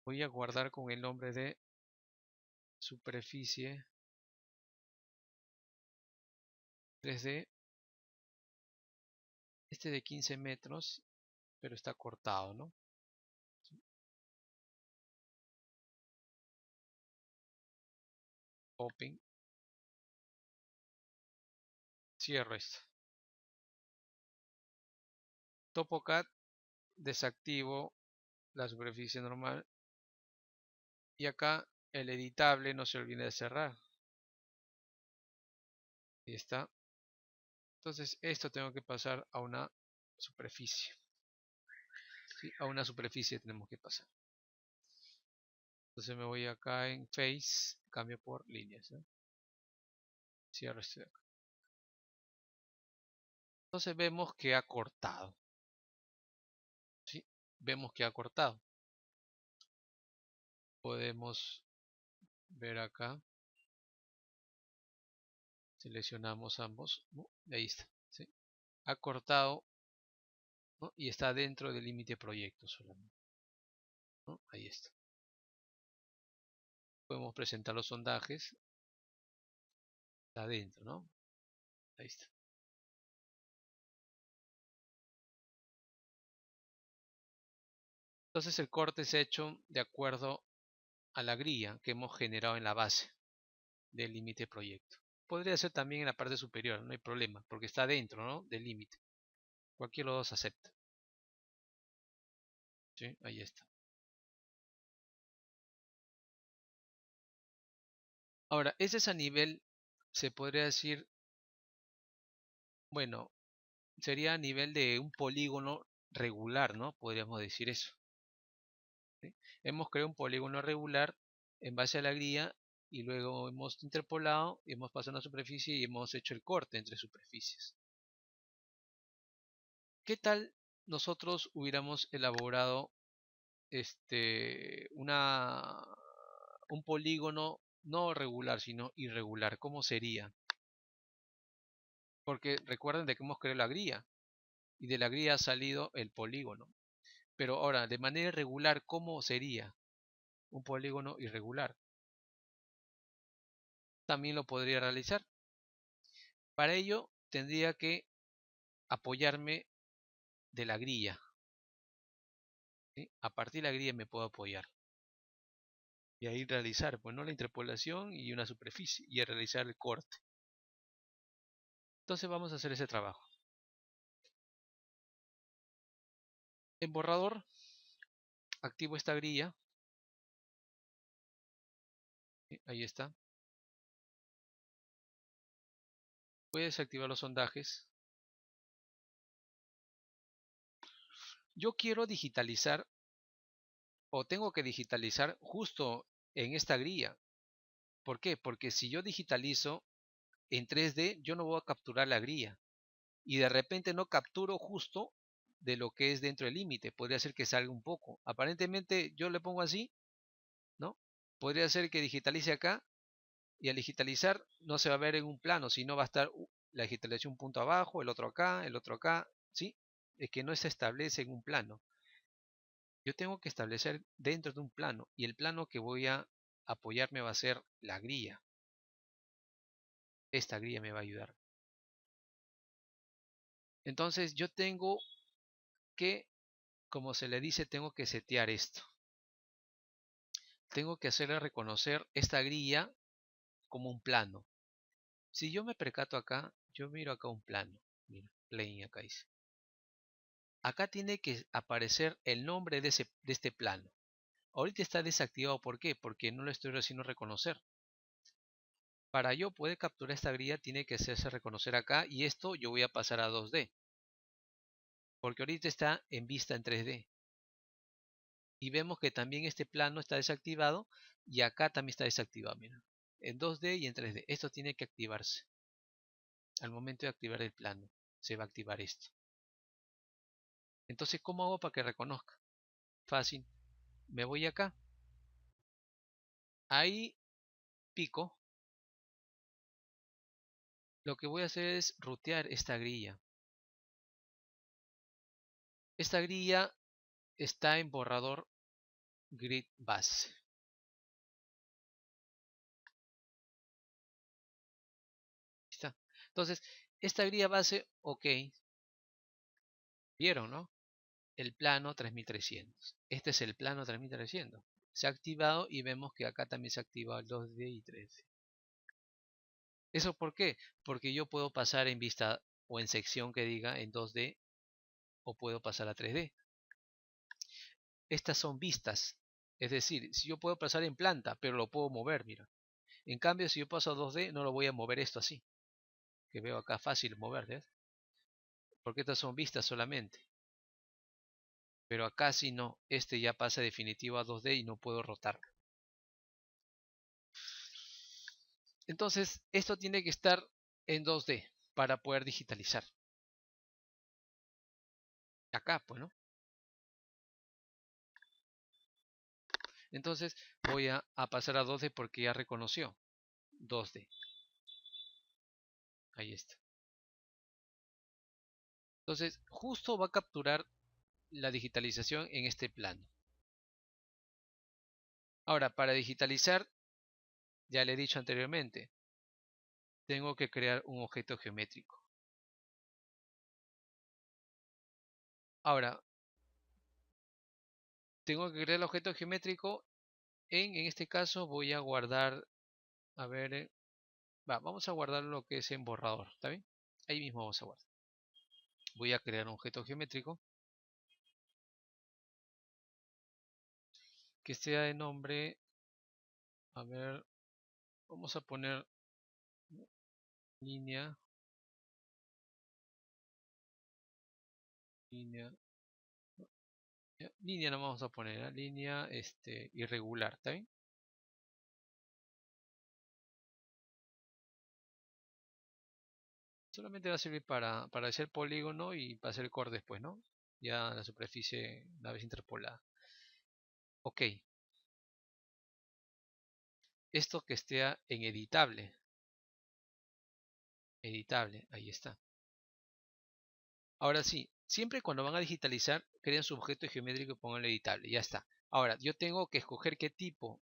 Voy a guardar con el nombre de superficie 3D Este de 15 metros, pero está cortado, ¿no? Open. Cierro esto. TopoCAD, desactivo la superficie normal. Y acá el editable no se olvide de cerrar. Ahí está. Entonces esto tengo que pasar a una superficie. ¿Sí? A una superficie tenemos que pasar. Entonces me voy acá en Face, cambio por líneas, ¿no? Cierro esto de acá. Entonces vemos que ha cortado. ¿Sí? Vemos que ha cortado. Podemos ver acá. Seleccionamos ambos. ¿No? Ahí está. ¿Sí? Ha cortado, ¿no? Y está dentro del límite proyecto solamente, ¿no? Ahí está. Podemos presentar los sondajes. Está dentro, ¿no? Ahí está. Entonces el corte se ha hecho de acuerdo a la grilla que hemos generado en la base del límite proyecto. Podría ser también en la parte superior, no hay problema, porque está dentro, ¿no? Del límite. Cualquiera de los dos acepta. ¿Sí? Ahí está. Ahora, ese es a nivel, se podría decir, bueno, sería a nivel de un polígono regular, ¿no? Podríamos decir eso. ¿Sí? Hemos creado un polígono regular en base a la grilla y luego hemos interpolado, hemos pasado una superficie y hemos hecho el corte entre superficies. ¿Qué tal nosotros hubiéramos elaborado un polígono no regular, sino irregular? ¿Cómo sería? Porque recuerden de que hemos creado la grilla y de la grilla ha salido el polígono. Pero ahora, de manera irregular, ¿cómo sería un polígono irregular? También lo podría realizar. Para ello tendría que apoyarme de la grilla. ¿Sí? A partir de la grilla me puedo apoyar. Y ahí realizar, pues no, la interpolación y una superficie y a realizar el corte. Entonces vamos a hacer ese trabajo. En borrador activo esta grilla. Ahí está. Voy a desactivar los sondajes. Yo quiero digitalizar o tengo que digitalizar justo en esta grilla. ¿Por qué? Porque si yo digitalizo en 3D, yo no voy a capturar la grilla. Y de repente no capturo justo de lo que es dentro del límite. Podría ser que salga un poco. Aparentemente yo le pongo así, ¿no? Podría ser que digitalice acá y al digitalizar no se va a ver en un plano, sino va a estar la digitalización un punto abajo, el otro acá, ¿sí? Es que no se establece en un plano. Yo tengo que establecer dentro de un plano y el plano que voy a apoyarme va a ser la grilla. Esta grilla me va a ayudar. Entonces yo tengo que, como se le dice, tengo que setear esto. Tengo que hacerle reconocer esta grilla como un plano. Si yo me percato acá, yo miro acá un plano. Mira, plane acá dice. Acá tiene que aparecer el nombre de este plano. Ahorita está desactivado, ¿por qué? Porque no lo estoy haciendo reconocer. Para yo poder capturar esta grilla tiene que hacerse reconocer acá y esto yo voy a pasar a 2D. Porque ahorita está en vista en 3D. Y vemos que también este plano está desactivado y acá también está desactivado, mira. En 2D y en 3D. Esto tiene que activarse. Al momento de activar el plano, se va a activar esto. Entonces, ¿cómo hago para que reconozca? Fácil. Me voy acá. Ahí pico. Lo que voy a hacer es rutear esta grilla. Esta grilla está en borrador grid base. ¿Está? Entonces, esta grilla base, ok. ¿Vieron, no? El plano 3300. Este es el plano 3300. Se ha activado y vemos que acá también se ha activado el 2D y 3D. ¿Eso por qué? Porque yo puedo pasar en vista o en sección que diga en 2D o puedo pasar a 3D. Estas son vistas. Es decir, si yo puedo pasar en planta, pero lo puedo mover, mira. En cambio, si yo paso a 2D, no lo voy a mover esto así. Que veo acá fácil mover, ¿ves? Porque estas son vistas solamente. Pero acá sí no. Este ya pasa definitivo a 2D y no puedo rotar. Entonces, esto tiene que estar en 2D para poder digitalizar. Acá, pues, ¿no? Entonces, voy a pasar a 2D porque ya reconoció 2D. Ahí está. Entonces, justo va a capturar la digitalización en este plano. Ahora, para digitalizar, ya le he dicho anteriormente, tengo que crear un objeto geométrico. Ahora, tengo que crear el objeto geométrico en este caso voy a guardar, a ver, vamos a guardar lo que es en borrador, ¿está bien? Ahí mismo vamos a guardar. Voy a crear un objeto geométrico que sea de nombre, a ver, vamos a poner línea, línea, línea no vamos a poner, línea irregular, ¿está bien? Solamente va a servir para hacer polígono y para hacer core después, ¿no? Ya la superficie una vez interpolada. Ok, esto que esté en editable, editable, ahí está. Ahora sí, siempre cuando van a digitalizar, creen su objeto geométrico y pongan editable, ya está. Ahora, yo tengo que escoger qué tipo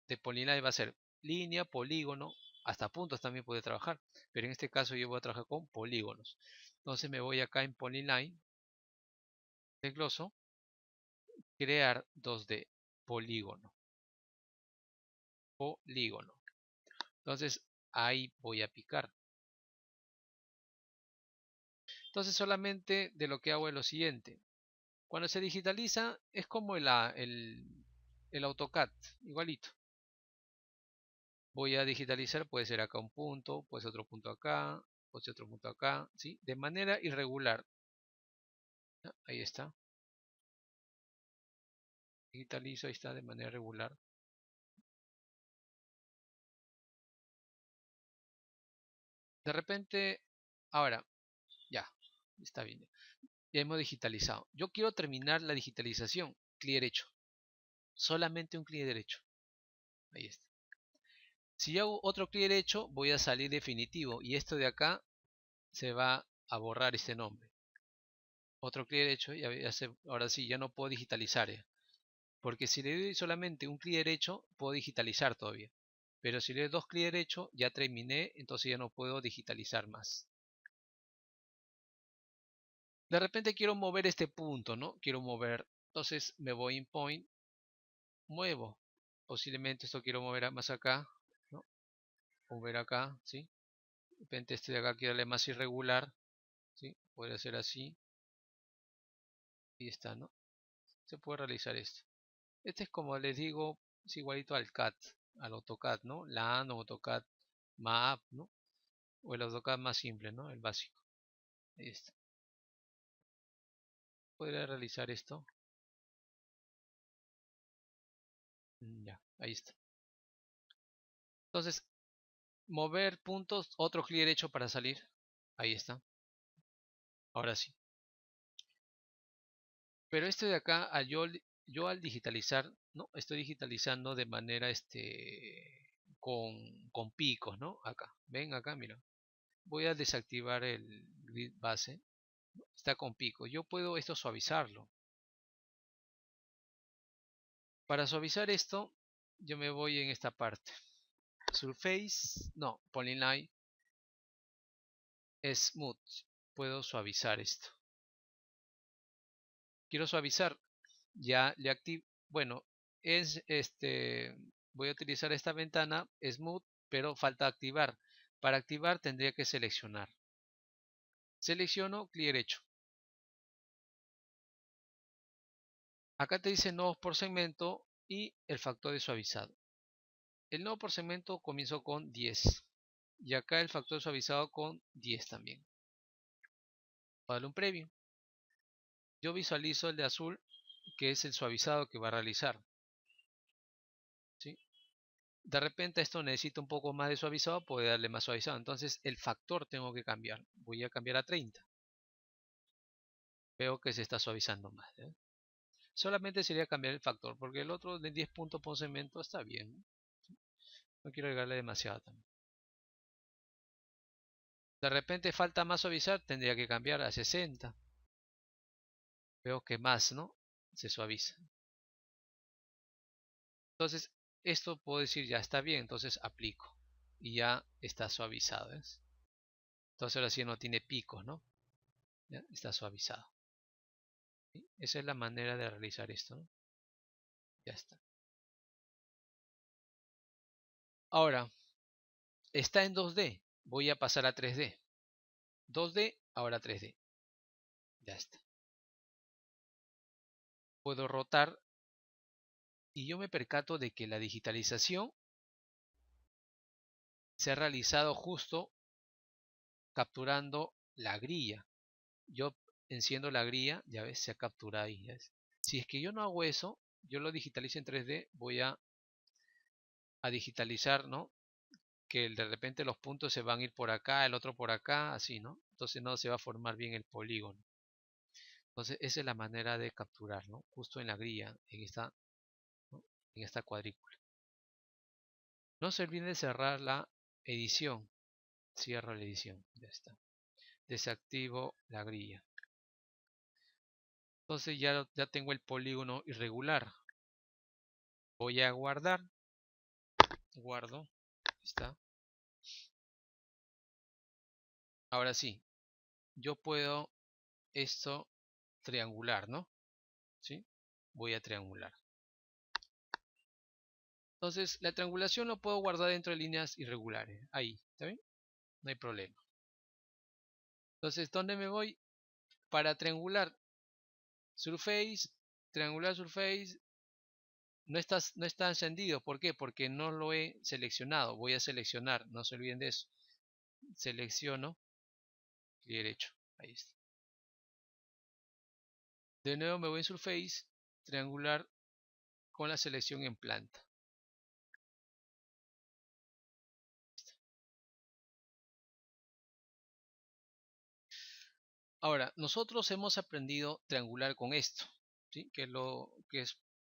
de poliline va a ser. Línea, polígono, hasta puntos también puede trabajar, pero en este caso yo voy a trabajar con polígonos. Entonces me voy acá en Polyline, desgloso, crear 2D, polígono, polígono. Entonces ahí voy a picar. Entonces solamente de lo que hago es lo siguiente. Cuando se digitaliza es como el AutoCAD, igualito. Voy a digitalizar, puede ser acá un punto, puede ser otro punto acá, puede ser otro punto acá, ¿sí? De manera irregular. Ahí está. Digitalizo, ahí está, de manera regular. De repente, ahora, ya, está bien. Ya hemos digitalizado. Yo quiero terminar la digitalización. Clic derecho. Solamente un clic derecho. Ahí está. Si hago otro clic derecho, voy a salir definitivo. Y esto de acá se va a borrar este nombre. Otro clic derecho, y ahora sí, ya no puedo digitalizar. Porque si le doy solamente un clic derecho, puedo digitalizar todavía. Pero si le doy dos clics derecho, ya terminé, entonces ya no puedo digitalizar más. De repente quiero mover este punto, ¿no? Quiero mover, entonces me voy en point, muevo. Posiblemente esto quiero mover más acá, ¿no? Mover acá, ¿sí? De repente este de acá quiero darle más irregular, ¿sí? Puede ser así. Y está, ¿no? Se puede realizar esto. Este es como les digo, es igualito al CAD, al AutoCAD, ¿no? LAN o AutoCAD Map, ¿no? O el AutoCAD más simple, ¿no? El básico. Ahí está. Podría realizar esto. Ya, ahí está. Entonces, mover puntos, otro clic derecho para salir. Ahí está. Ahora sí. Pero este de acá, yo al digitalizar, ¿no? Estoy digitalizando de manera con picos, ¿no? Acá. Ven acá, mira. Voy a desactivar el grid base. Está con pico. Yo puedo esto suavizarlo. Para suavizar esto, yo me voy en esta parte. Surface, no, Polyline, Smooth. Puedo suavizar esto. quiero suavizar, ya le activo, bueno, es voy a utilizar esta ventana Smooth, pero falta activar. Para activar tendría que seleccionar. Selecciono clic derecho. Acá te dice nodos por segmento y el factor de suavizado. El nodo por segmento comienzo con 10 y acá el factor suavizado con 10 también. Voy a darle un preview. Yo visualizo el de azul, que es el suavizado que va a realizar, ¿sí? De repente esto necesita un poco más de suavizado, puede darle más suavizado. Entonces el factor tengo que cambiar. Voy a cambiar a 30. Veo que se está suavizando más, ¿eh? Solamente sería cambiar el factor, porque el otro de 10 puntos por segmento está bien. No quiero agregarle demasiado también. De repente falta más suavizar, tendría que cambiar a 60. Veo que más, ¿no? Se suaviza. Entonces, esto puedo decir ya está bien, entonces aplico. Y ya está suavizado, ¿ves? Entonces ahora sí no tiene picos, ¿no? ¿Ya? Está suavizado. ¿Sí? Esa es la manera de realizar esto, ¿no? Ya está. Ahora, está en 2D. Voy a pasar a 3D. 2D, ahora 3D. Ya está. Puedo rotar y yo me percato de que la digitalización se ha realizado justo capturando la grilla. Yo enciendo la grilla, ya ves, se ha capturado ahí. ¿Ves? Si es que yo no hago eso, yo lo digitalizo en 3D, voy a digitalizar, ¿no? Que de repente los puntos se van a ir por acá, el otro por acá, así, ¿no? Entonces no se va a formar bien el polígono. Entonces esa es la manera de capturar, ¿no? Justo en la grilla, ¿no? En esta cuadrícula. No se olviden de cerrar la edición. Cierro la edición, ya está. Desactivo la grilla. Entonces ya tengo el polígono irregular. Voy a guardar. Guardo. Está. Ahora sí, yo puedo esto triangular, ¿no? ¿Sí? Voy a triangular. Entonces, la triangulación lo puedo guardar dentro de líneas irregulares. Ahí, ¿está bien? No hay problema. Entonces, ¿dónde me voy? Para triangular surface, triangular surface, no está encendido. ¿Por qué? Porque no lo he seleccionado. Voy a seleccionar, no se olviden de eso. Selecciono, clic derecho. Ahí está. De nuevo me voy en surface, triangular con la selección en planta. Ahora, nosotros hemos aprendido triangular con esto, ¿sí? Que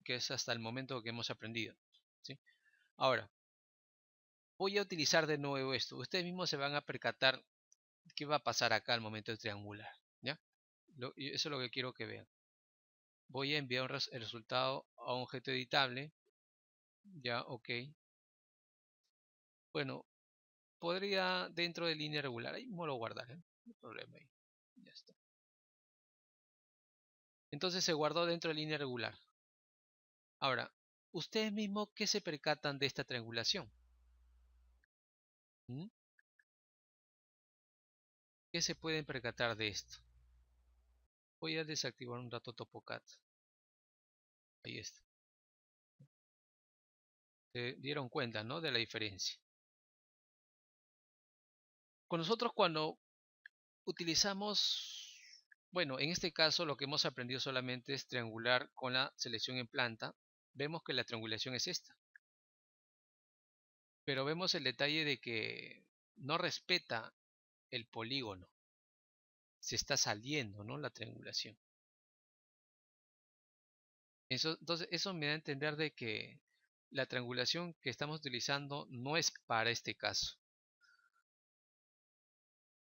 es hasta el momento que hemos aprendido, ¿sí? Ahora, voy a utilizar de nuevo esto. Ustedes mismos se van a percatar qué va a pasar acá al momento de triangular, ¿ya? Eso es lo que quiero que vean. Voy a enviar el resultado a un objeto editable, ya, ok. Bueno, podría dentro de línea regular, ahí mismo lo guardaré, no hay problema ahí, ya está. Entonces se guardó dentro de línea regular. Ahora, ustedes mismos, ¿qué se percatan de esta triangulación? ¿Mm? ¿Qué se pueden percatar de esto? Voy a desactivar un rato TopoCAD. Ahí está. Se dieron cuenta, ¿no? De la diferencia. Con nosotros cuando utilizamos, bueno, en este caso lo que hemos aprendido solamente es triangular con la selección en planta. Vemos que la triangulación es esta. Pero vemos el detalle de que no respeta el polígono. Se está saliendo, ¿no? La triangulación. Entonces, eso me da a entender de que la triangulación que estamos utilizando no es para este caso.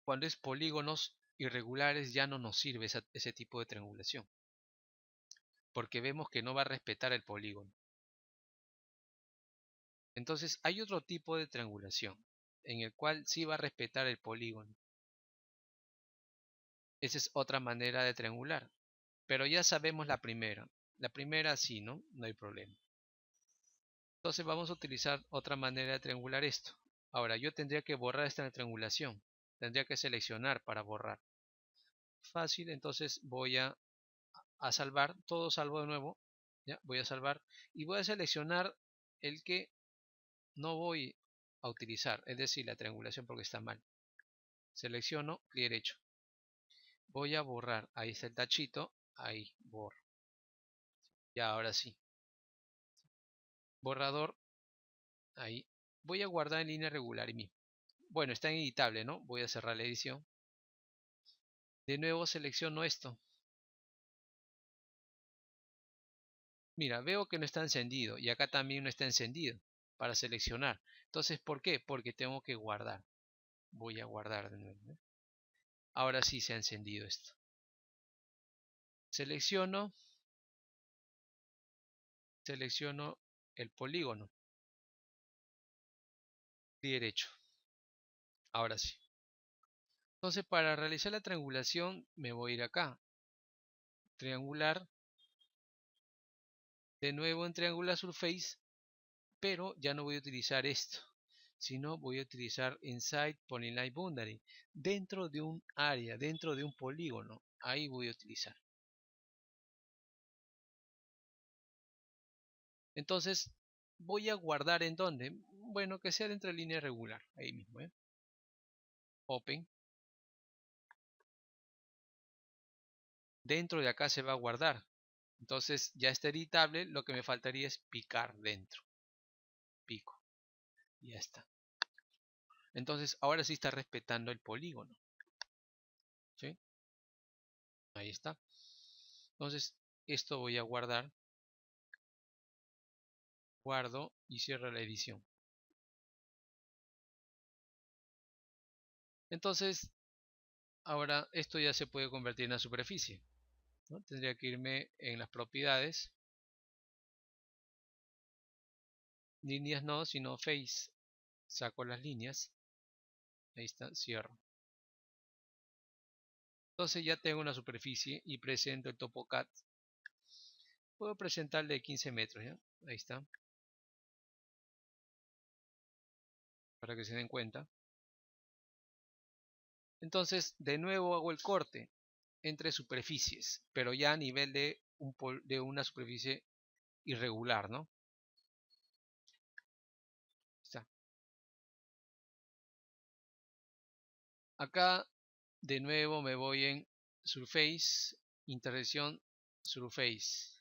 Cuando es polígonos irregulares ya no nos sirve ese tipo de triangulación, porque vemos que no va a respetar el polígono. Entonces hay otro tipo de triangulación, en el cual sí va a respetar el polígono. Esa es otra manera de triangular, pero ya sabemos la primera. La primera sí, ¿no? No hay problema. Entonces vamos a utilizar otra manera de triangular esto. Ahora yo tendría que borrar esta triangulación. Tendría que seleccionar para borrar. Fácil, entonces voy a salvar, todo salvo de nuevo. Ya, voy a salvar y voy a seleccionar el que no voy a utilizar, es decir, la triangulación porque está mal. Selecciono, clic derecho. Voy a borrar, ahí está el tachito, ahí, borro. Ya, ahora sí. Borrador, ahí. Voy a guardar en línea regular y mismo. Bueno, está ineditable, ¿no? Voy a cerrar la edición. De nuevo selecciono esto. Mira, veo que no está encendido y acá también no está encendido para seleccionar. Entonces, ¿por qué? Porque tengo que guardar. Voy a guardar de nuevo, ¿eh? Ahora sí se ha encendido esto. Selecciono el polígono. Clic derecho. Ahora sí. Entonces, para realizar la triangulación me voy a ir acá. Triangular. De nuevo en Triangular Surface, pero ya no voy a utilizar esto, sino voy a utilizar Inside Polyline Boundary, dentro de un área, dentro de un polígono. Ahí voy a utilizar. Entonces, voy a guardar en dónde. Bueno, que sea dentro de línea regular, ahí mismo, ¿eh? Open. Dentro de acá se va a guardar. Entonces ya está editable, lo que me faltaría es picar dentro. Pico. Ya está. Entonces ahora sí está respetando el polígono. ¿Sí? Ahí está. Entonces esto voy a guardar. Guardo y cierro la edición. Entonces ahora esto ya se puede convertir en una superficie, ¿no? Tendría que irme en las propiedades. Líneas no, sino face. Saco las líneas. Ahí está, cierro. Entonces ya tengo una superficie y presento el TopoCAD. Puedo presentarle de 15 metros, ¿ya? Ahí está. Para que se den cuenta. Entonces de nuevo hago el corte entre superficies, pero ya a nivel de, de una superficie irregular, ¿no? Está. Acá de nuevo me voy en Surface, intersección Surface.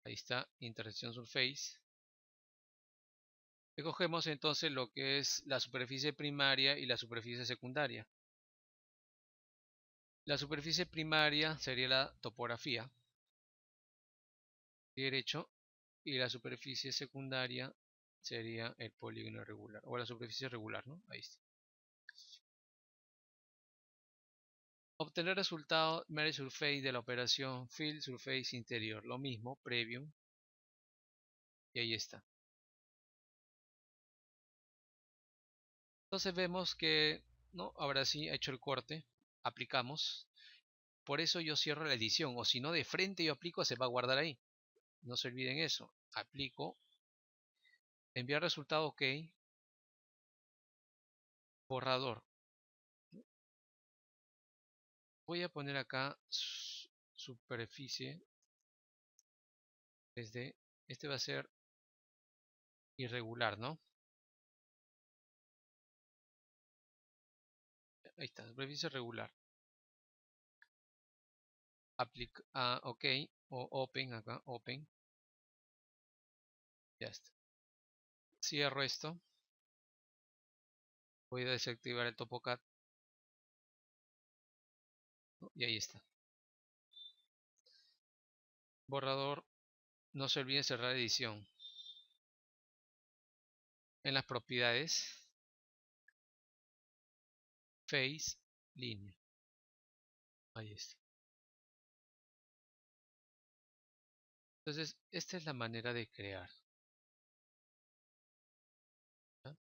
Ahí está, intersección Surface. Escogemos entonces lo que es la superficie primaria y la superficie secundaria. La superficie primaria sería la topografía, derecho, y la superficie secundaria sería el polígono regular, o la superficie regular, ¿no? Ahí está. Obtener resultado Merge Surface de la operación Field Surface Interior, lo mismo, Preview, y ahí está. Entonces vemos que, ¿no? Ahora sí ha hecho el corte, aplicamos, por eso yo cierro la edición, o si no de frente yo aplico, se va a guardar ahí. No se olviden eso, aplico, enviar resultado OK, borrador. Voy a poner acá superficie, desde, este va a ser irregular, ¿no? Ahí está, superficie regular. Aplica, OK, o Open acá, Open. Ya está. Cierro esto. Voy a desactivar el TopoCAD, ¿no? Y ahí está. Borrador. No se olviden cerrar edición. En las propiedades, Face, línea. Ahí está. Entonces, esta es la manera de crear, ¿ya?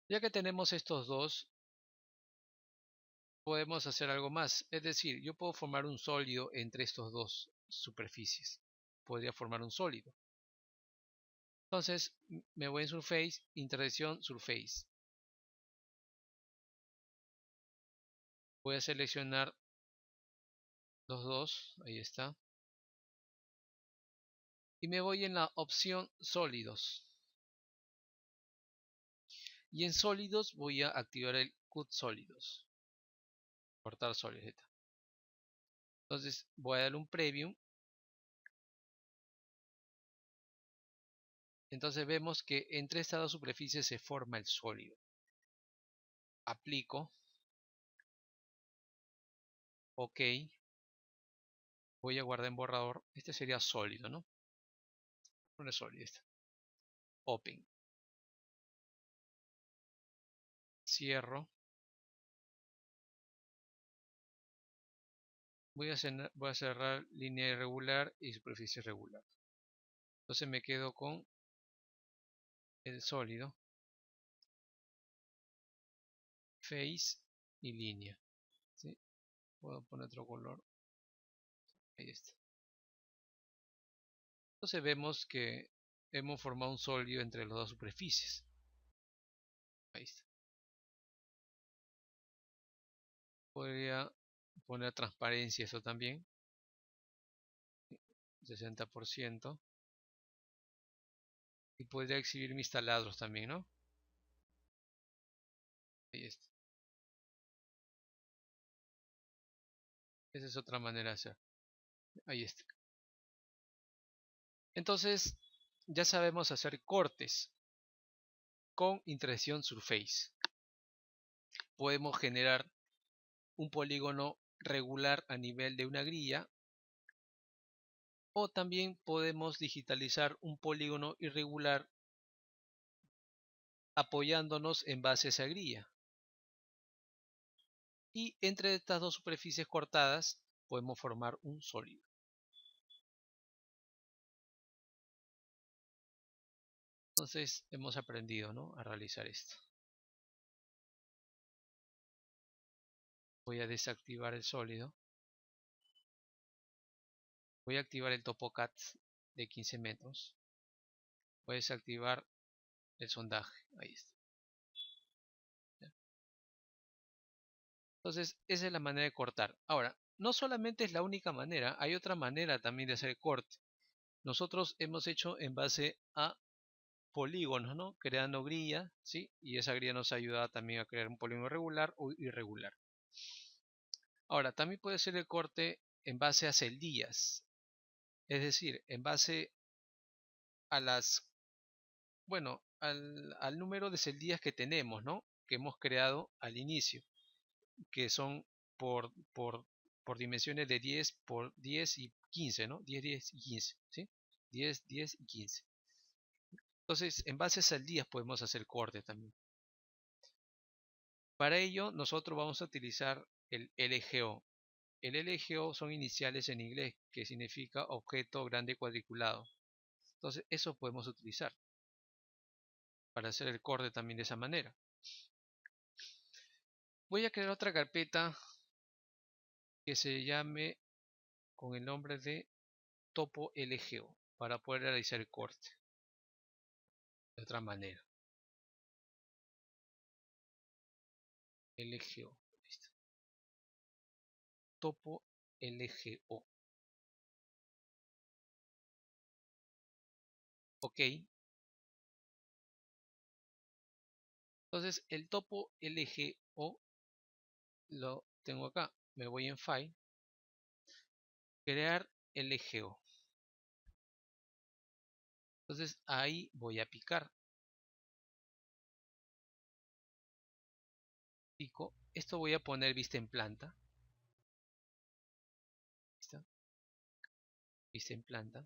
Ya que tenemos estos dos, podemos hacer algo más. Es decir, yo puedo formar un sólido entre estos dos superficies. Podría formar un sólido. Entonces, me voy en Surface, intersección Surface. Voy a seleccionar los dos, ahí está. Y me voy en la opción sólidos. Y en sólidos voy a activar el Cut Sólidos. Cortar sólidos. Entonces voy a dar un preview. Entonces vemos que entre estas dos superficies se forma el sólido. Aplico. OK. Voy a guardar en borrador. Este sería sólido, ¿no? No es sólido este. Open. Cierro. Voy a cerrar línea irregular y superficie regular. Entonces me quedo con el sólido, face y línea. ¿Sí? Puedo poner otro color. Ahí está. Entonces vemos que hemos formado un sólido entre las dos superficies. Ahí está. Podría poner transparencia eso también. 60%. Y podría exhibir mis taladros también, ¿no? Ahí está. Esa es otra manera de hacer. Ahí está. Entonces, ya sabemos hacer cortes con intersección Surface. Podemos generar un polígono regular a nivel de una grilla, o también podemos digitalizar un polígono irregular apoyándonos en base a esa grilla. Y entre estas dos superficies cortadas podemos formar un sólido. Entonces hemos aprendido, ¿no?, a realizar esto. Voy a desactivar el sólido. Voy a activar el TopoCAD de 15 metros. Voy a desactivar el sondaje. Ahí está. Entonces esa es la manera de cortar. Ahora, no solamente es la única manera, hay otra manera también de hacer corte. Nosotros hemos hecho en base a polígonos, ¿no?, creando grilla, ¿sí? Y esa grilla nos ayuda también a crear un polígono regular o irregular. Ahora, también puede ser el corte en base a celdillas, es decir, en base a al número de celdillas que tenemos, ¿no?, que hemos creado al inicio, que son por dimensiones de 10 por 10 y 15, ¿no? 10, 10 y 15, ¿sí? 10, 10 y 15. Entonces, en base a celdillas podemos hacer corte también. Para ello, nosotros vamos a utilizar el LGO. El LGO son iniciales en inglés, que significa objeto grande cuadriculado. Entonces, eso podemos utilizar para hacer el corte también de esa manera. Voy a crear otra carpeta que se llame con el nombre de Topo LGO para poder realizar el corte de otra manera. LGO. Listo. Topo LGO. OK. Entonces el topo LGO lo tengo acá. Me voy en File, crear LGO. Entonces ahí voy a picar. Pico. Esto voy a poner vista en planta. ¿Listo? Vista en planta.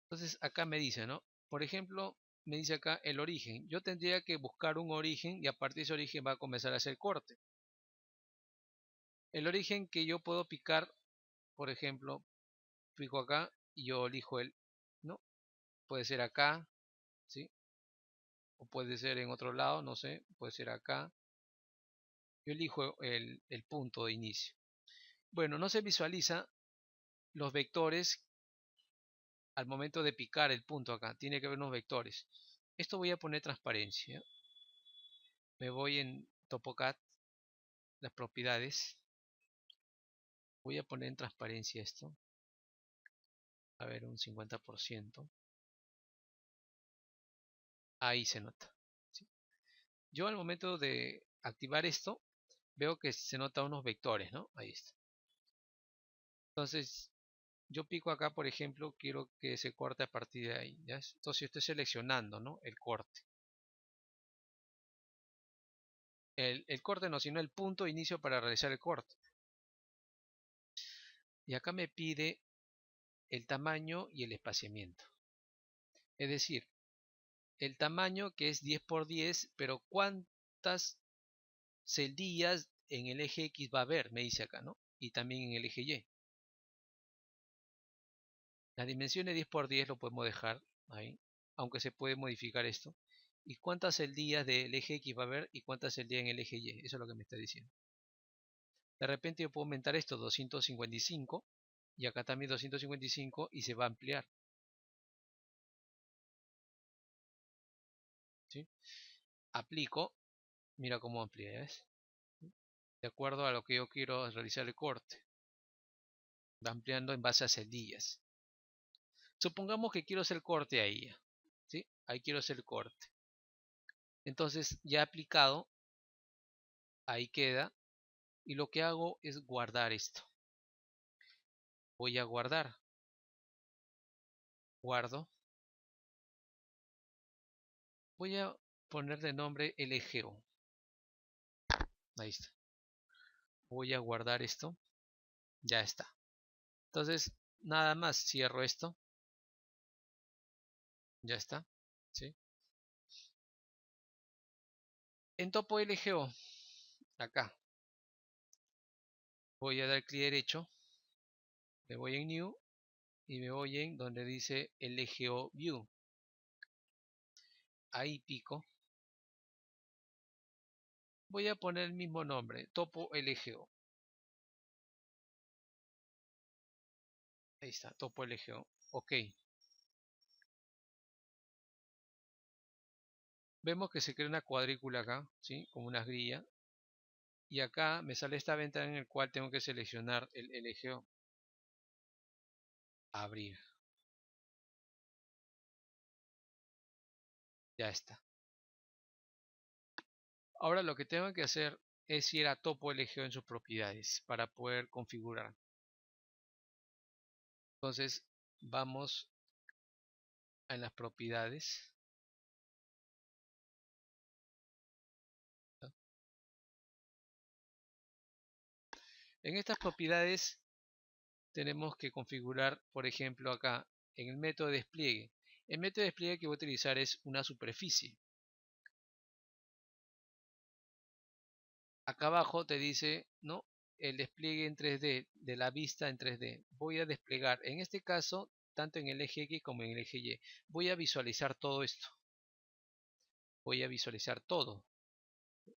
Entonces acá me dice, ¿no? Por ejemplo, me dice acá el origen. Yo tendría que buscar un origen y a partir de ese origen va a comenzar a hacer corte. El origen que yo puedo picar, por ejemplo, pico acá y yo elijo el, ¿no? Puede ser acá, ¿sí? o puede ser en otro lado, no sé, puede ser acá. Yo elijo el punto de inicio. Bueno, no se visualiza los vectores al momento de picar el punto acá. Tiene que haber unos vectores. Esto voy a poner transparencia. Me voy en TopoCAD, las propiedades. Voy a poner en transparencia esto. A ver, un 50%. Ahí se nota. ¿Sí? Yo al momento de activar esto, veo que se nota unos vectores, ¿no? Ahí está. Entonces, yo pico acá, por ejemplo, quiero que se corte a partir de ahí. ¿Ya? Entonces, estoy seleccionando, ¿no? El corte. El corte no, sino el punto de inicio para realizar el corte. Y acá me pide el tamaño y el espaciamiento. Es decir, el tamaño que es 10 por 10, pero cuántas celdillas en el eje X va a haber, me dice acá, ¿no? Y también en el eje Y. Las dimensiones 10 por 10 lo podemos dejar ahí, aunque se puede modificar esto. ¿Y cuántas celdillas del eje X va a haber y cuántas celdillas en el eje Y? Eso es lo que me está diciendo. De repente yo puedo aumentar esto 255 y acá también 255 y se va a ampliar. ¿Sí? Aplico, mira cómo amplía, ¿ves? De acuerdo a lo que yo quiero realizar el corte. Va ampliando en base a celdillas. Supongamos que quiero hacer el corte ahí. ¿Sí? Ahí quiero hacer el corte. Entonces ya aplicado, ahí queda. Y lo que hago es guardar esto. Voy a guardar. Guardo. Voy a poner de nombre LGO. Ahí está. Voy a guardar esto. Ya está. Entonces, nada más cierro esto. Ya está. ¿Sí? En topo LGO, acá, voy a dar clic derecho. Me voy en New. Y me voy en donde dice LGO View. Ahí pico. Voy a poner el mismo nombre, topo LGO. Ahí está, topo LGO. Ok. Vemos que se crea una cuadrícula acá, ¿sí? Como unas grillas. Y acá me sale esta ventana en el cual tengo que seleccionar el LGO. Abrir. Ya está. Ahora lo que tengo que hacer es ir a topo LGO en sus propiedades para poder configurar. Entonces vamos en las propiedades. En estas propiedades tenemos que configurar, por ejemplo, acá en el método de despliegue. El método de despliegue que voy a utilizar es una superficie. Acá abajo te dice, ¿no? El despliegue en 3D, de la vista en 3D. Voy a desplegar, en este caso, tanto en el eje X como en el eje Y. Voy a visualizar todo esto. Voy a visualizar todo.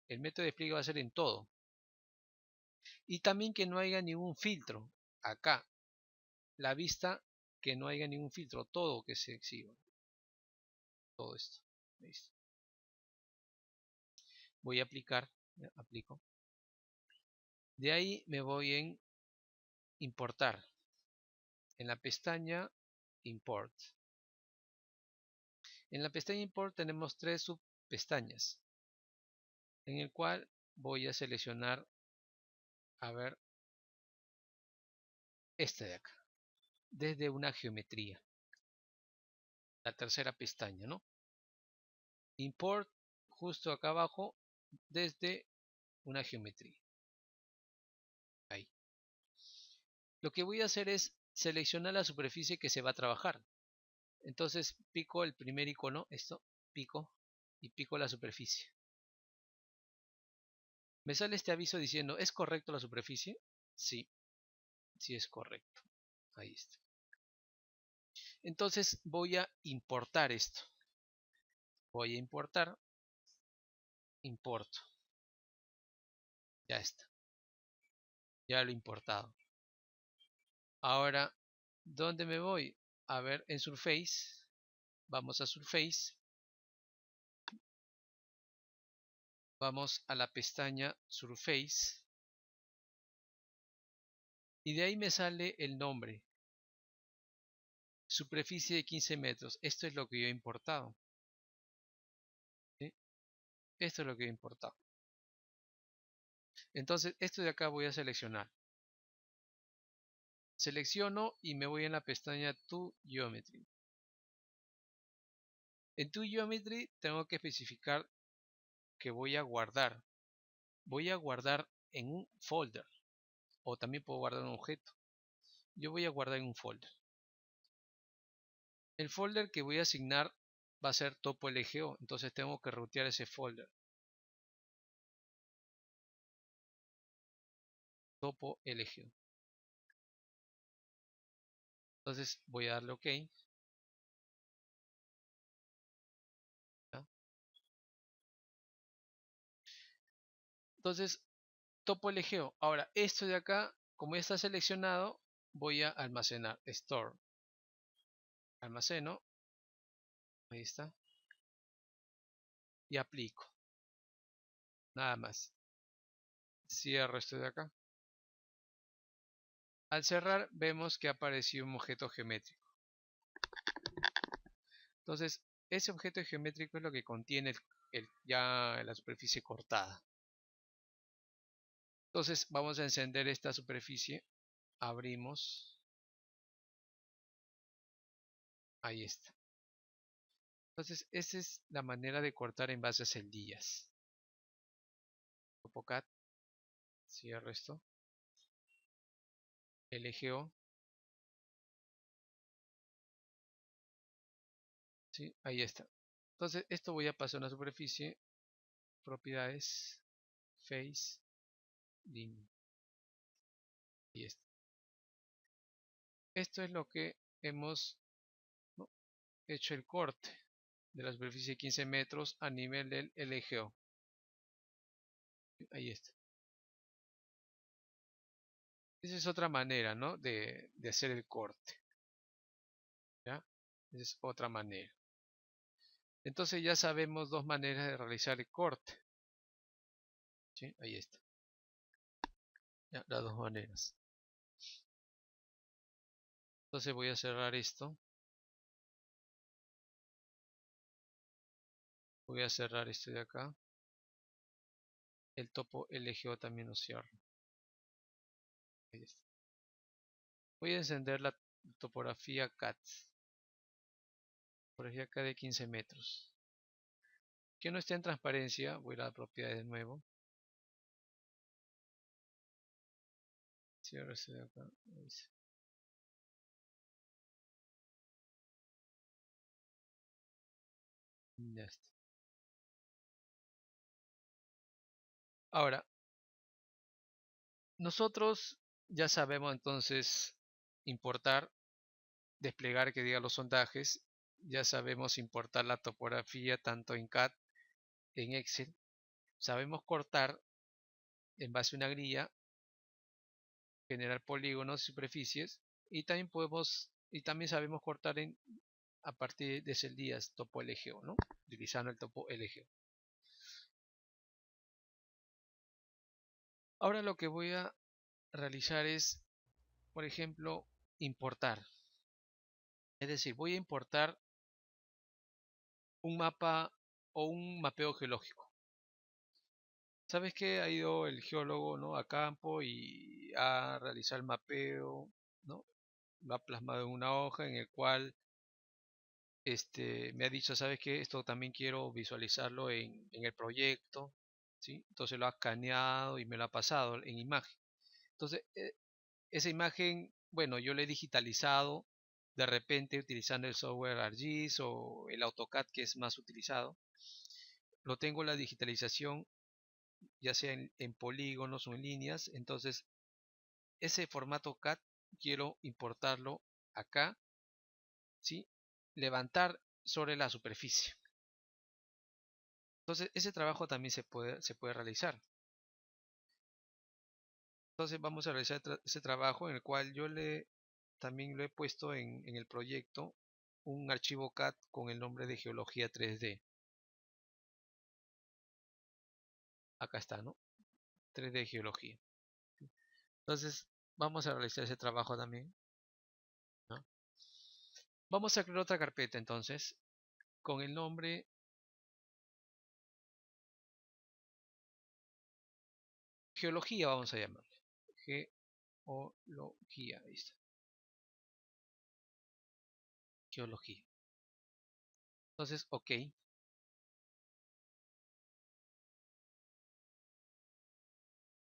El método de despliegue va a ser en todo. Y también que no haya ningún filtro. Acá, la vista, que no haya ningún filtro. Todo que se exhiba. Todo esto. ¿Listo? Voy a aplicar. Aplico. De ahí me voy en importar. En la pestaña Import. En la pestaña Import tenemos tres subpestañas, en el cual voy a seleccionar, a ver, este de acá, desde una geometría. La tercera pestaña, ¿no? Import, justo acá abajo, desde una geometría. Ahí. Lo que voy a hacer es seleccionar la superficie que se va a trabajar. Entonces pico el primer icono, esto, pico, y pico la superficie. Me sale este aviso diciendo, ¿es correcto la superficie? Sí, sí es correcto. Ahí está. Entonces voy a importar esto. Voy a importar, importo, ya está, ya lo he importado. Ahora, ¿dónde me voy? A ver, en Surface, vamos a Surface, vamos a la pestaña Surface y de ahí me sale el nombre, superficie de 15 metros. Esto es lo que yo he importado, ¿sí? Esto es lo que he importado. Entonces, esto de acá voy a seleccionar. Selecciono y me voy en la pestaña To Geometry. En To Geometry tengo que especificar que voy a guardar. Voy a guardar en un folder o también puedo guardar un objeto. Yo voy a guardar en un folder. El folder que voy a asignar va a ser topo LGO, entonces tengo que rutear ese folder. Topo LGO. Entonces voy a darle OK. ¿Ya? Entonces, topo LGO. Ahora, esto de acá, como ya está seleccionado, voy a almacenar. Store. Almaceno. Ahí está. Y aplico. Nada más. Cierro esto de acá. Al cerrar, vemos que apareció un objeto geométrico. Entonces, ese objeto geométrico es lo que contiene ya la superficie cortada. Entonces, vamos a encender esta superficie. Abrimos. Ahí está. Entonces, esa es la manera de cortar en base a celdillas. AutoCAD, cierro esto. LGO. ¿Sí? Ahí está. Entonces, esto voy a pasar a una superficie. Propiedades. Face. Lim. Ahí está. Esto es lo que hemos, ¿no?, hecho el corte de la superficie de 15 metros a nivel del LGO. Ahí está. Esa es otra manera, ¿no?, de hacer el corte. ¿Ya? Esa es otra manera. Entonces ya sabemos dos maneras de realizar el corte. ¿Sí? Ahí está. Ya, las dos maneras. Entonces voy a cerrar esto. Voy a cerrar esto de acá. El topo LGO también lo cierro. Ahí está. Voy a encender la topografía CAD. Topografía CAD de 15 metros. Que no esté en transparencia. Voy a la propiedad de nuevo. Cierro esto de acá. Ahí está. Ya está. Ahora, nosotros ya sabemos entonces importar, desplegar que diga los sondajes, ya sabemos importar la topografía tanto en CAD, en Excel, sabemos cortar en base a una grilla, generar polígonos y superficies, y también sabemos cortar a partir de celdillas topo LGO, ¿no? Utilizando el topo LGO. Ahora lo que voy a realizar es, por ejemplo, importar. Es decir, voy a importar un mapa o un mapeo geológico. ¿Sabes qué? Ha ido el geólogo, ¿no?, a campo y ha realizado el mapeo, ¿no? Lo ha plasmado en una hoja en el cual me ha dicho, ¿sabes qué? Esto también quiero visualizarlo en el proyecto, ¿sí? Entonces lo ha escaneado y me lo ha pasado en imagen. Entonces, esa imagen, bueno, yo la he digitalizado de repente utilizando el software ArcGIS o el AutoCAD, que es más utilizado. Lo tengo la digitalización ya sea en polígonos o en líneas. Entonces ese formato CAD quiero importarlo acá, ¿sí? Levantar sobre la superficie. Entonces, ese trabajo también se puede realizar. Entonces, vamos a realizar ese trabajo en el cual también lo he puesto en el proyecto un archivo CAD con el nombre de Geología 3D. Acá está, ¿no? 3D Geología. Entonces, vamos a realizar ese trabajo también, ¿no? Vamos a crear otra carpeta entonces con el nombre Geología, vamos a llamarle. Geología, ahí está. Geología. Entonces, ok.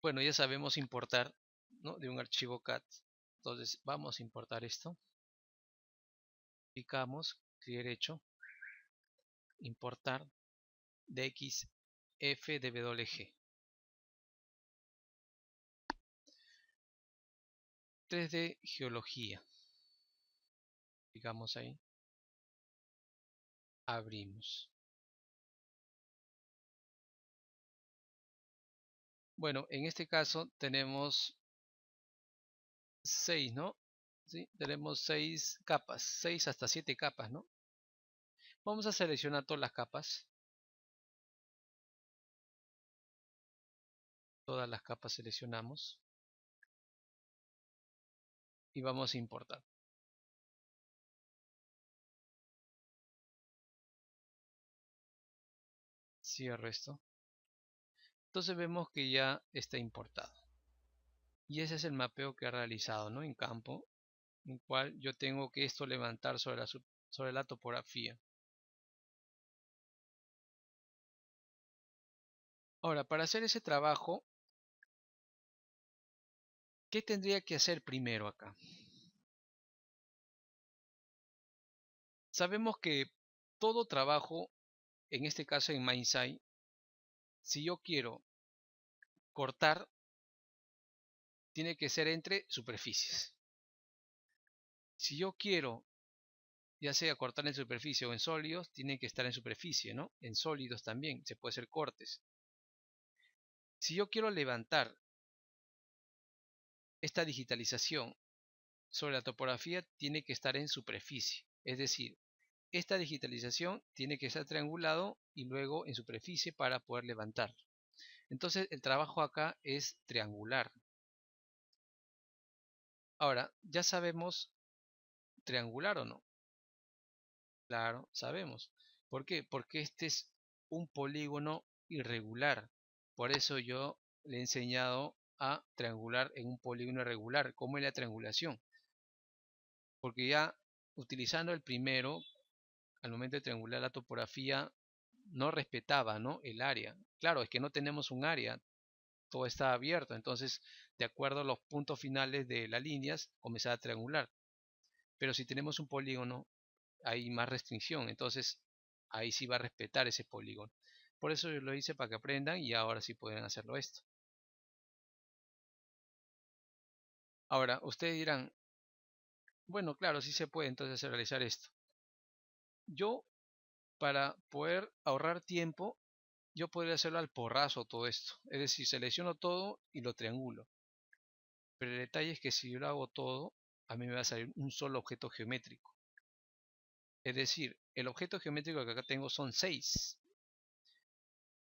Bueno, ya sabemos importar, ¿no? De un archivo CAD. Entonces, vamos a importar esto. Picamos, clic derecho, importar DXFDWG. 3D Geología. Picamos ahí. Abrimos. Bueno, en este caso tenemos 6, ¿no? ¿Sí? Tenemos 6 capas, 6 hasta 7 capas, ¿no? Vamos a seleccionar todas las capas. Todas las capas seleccionamos. Y vamos a importar. Cierro esto. Entonces vemos que ya está importado. Y ese es el mapeo que he realizado, ¿no? En campo, en el cual yo tengo que esto levantar sobre la topografía. Ahora, para hacer ese trabajo, ¿qué tendría que hacer primero acá? Sabemos que todo trabajo, en este caso en Mindsci, si yo quiero cortar, tiene que ser entre superficies. Si yo quiero, ya sea cortar en superficie o en sólidos, tiene que estar en superficie, ¿no? En sólidos también, se puede hacer cortes. Si yo quiero levantar esta digitalización sobre la topografía, tiene que estar en superficie. Es decir, esta digitalización tiene que estar triangulado y luego en superficie para poder levantar. Entonces el trabajo acá es triangular. Ahora, ya sabemos triangular o no. Claro, sabemos. ¿Por qué? Porque este es un polígono irregular. Por eso yo le he enseñado a triangular en un polígono irregular. ¿Cómo es la triangulación? Porque ya utilizando el primero, al momento de triangular la topografía, no respetaba, ¿no? El área. Claro, es que no tenemos un área, todo está abierto. Entonces, de acuerdo a los puntos finales de las líneas, comenzaba a triangular. Pero si tenemos un polígono, hay más restricción, entonces ahí sí va a respetar ese polígono. Por eso yo lo hice para que aprendan y ahora sí pueden hacerlo esto. Ahora, ustedes dirán, bueno, claro, sí se puede entonces realizar esto. Yo, para poder ahorrar tiempo, yo podría hacerlo al porrazo todo esto. Es decir, selecciono todo y lo triangulo. Pero el detalle es que si yo lo hago todo, a mí me va a salir un solo objeto geométrico. Es decir, el objeto geométrico que acá tengo son 6.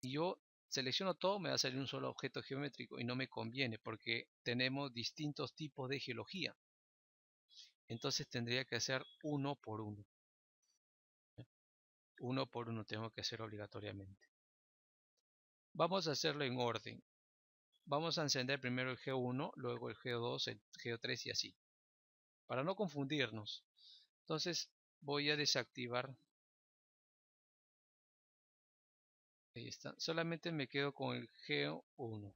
Y yo selecciono todo, me va a salir un solo objeto geométrico y no me conviene porque tenemos distintos tipos de geología. Entonces tendría que hacer uno por uno. Uno por uno tengo que hacer obligatoriamente. Vamos a hacerlo en orden. Vamos a encender primero el G1, luego el G2, el G3 y así. Para no confundirnos. Entonces voy a desactivar. Ahí está. Solamente me quedo con el G1.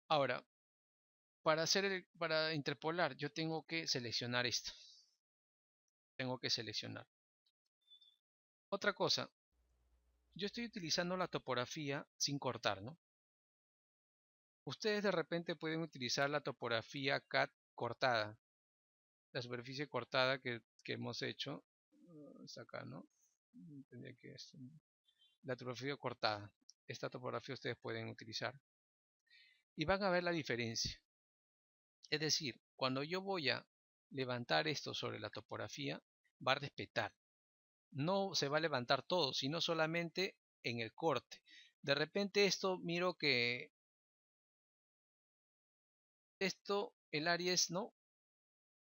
Ahora, para interpolar, yo tengo que seleccionar esto. Tengo que seleccionar. Otra cosa, yo estoy utilizando la topografía sin cortar, ¿no? Ustedes de repente pueden utilizar la topografía CAD cortada. la superficie cortada que hemos hecho. Está acá, ¿no? Tendría que la topografía cortada. Esta topografía ustedes pueden utilizar. Y van a ver la diferencia. Es decir, cuando yo voy a levantar esto sobre la topografía, va a respetar. No se va a levantar todo, sino solamente en el corte. De repente esto, miro que esto, el área es, ¿no?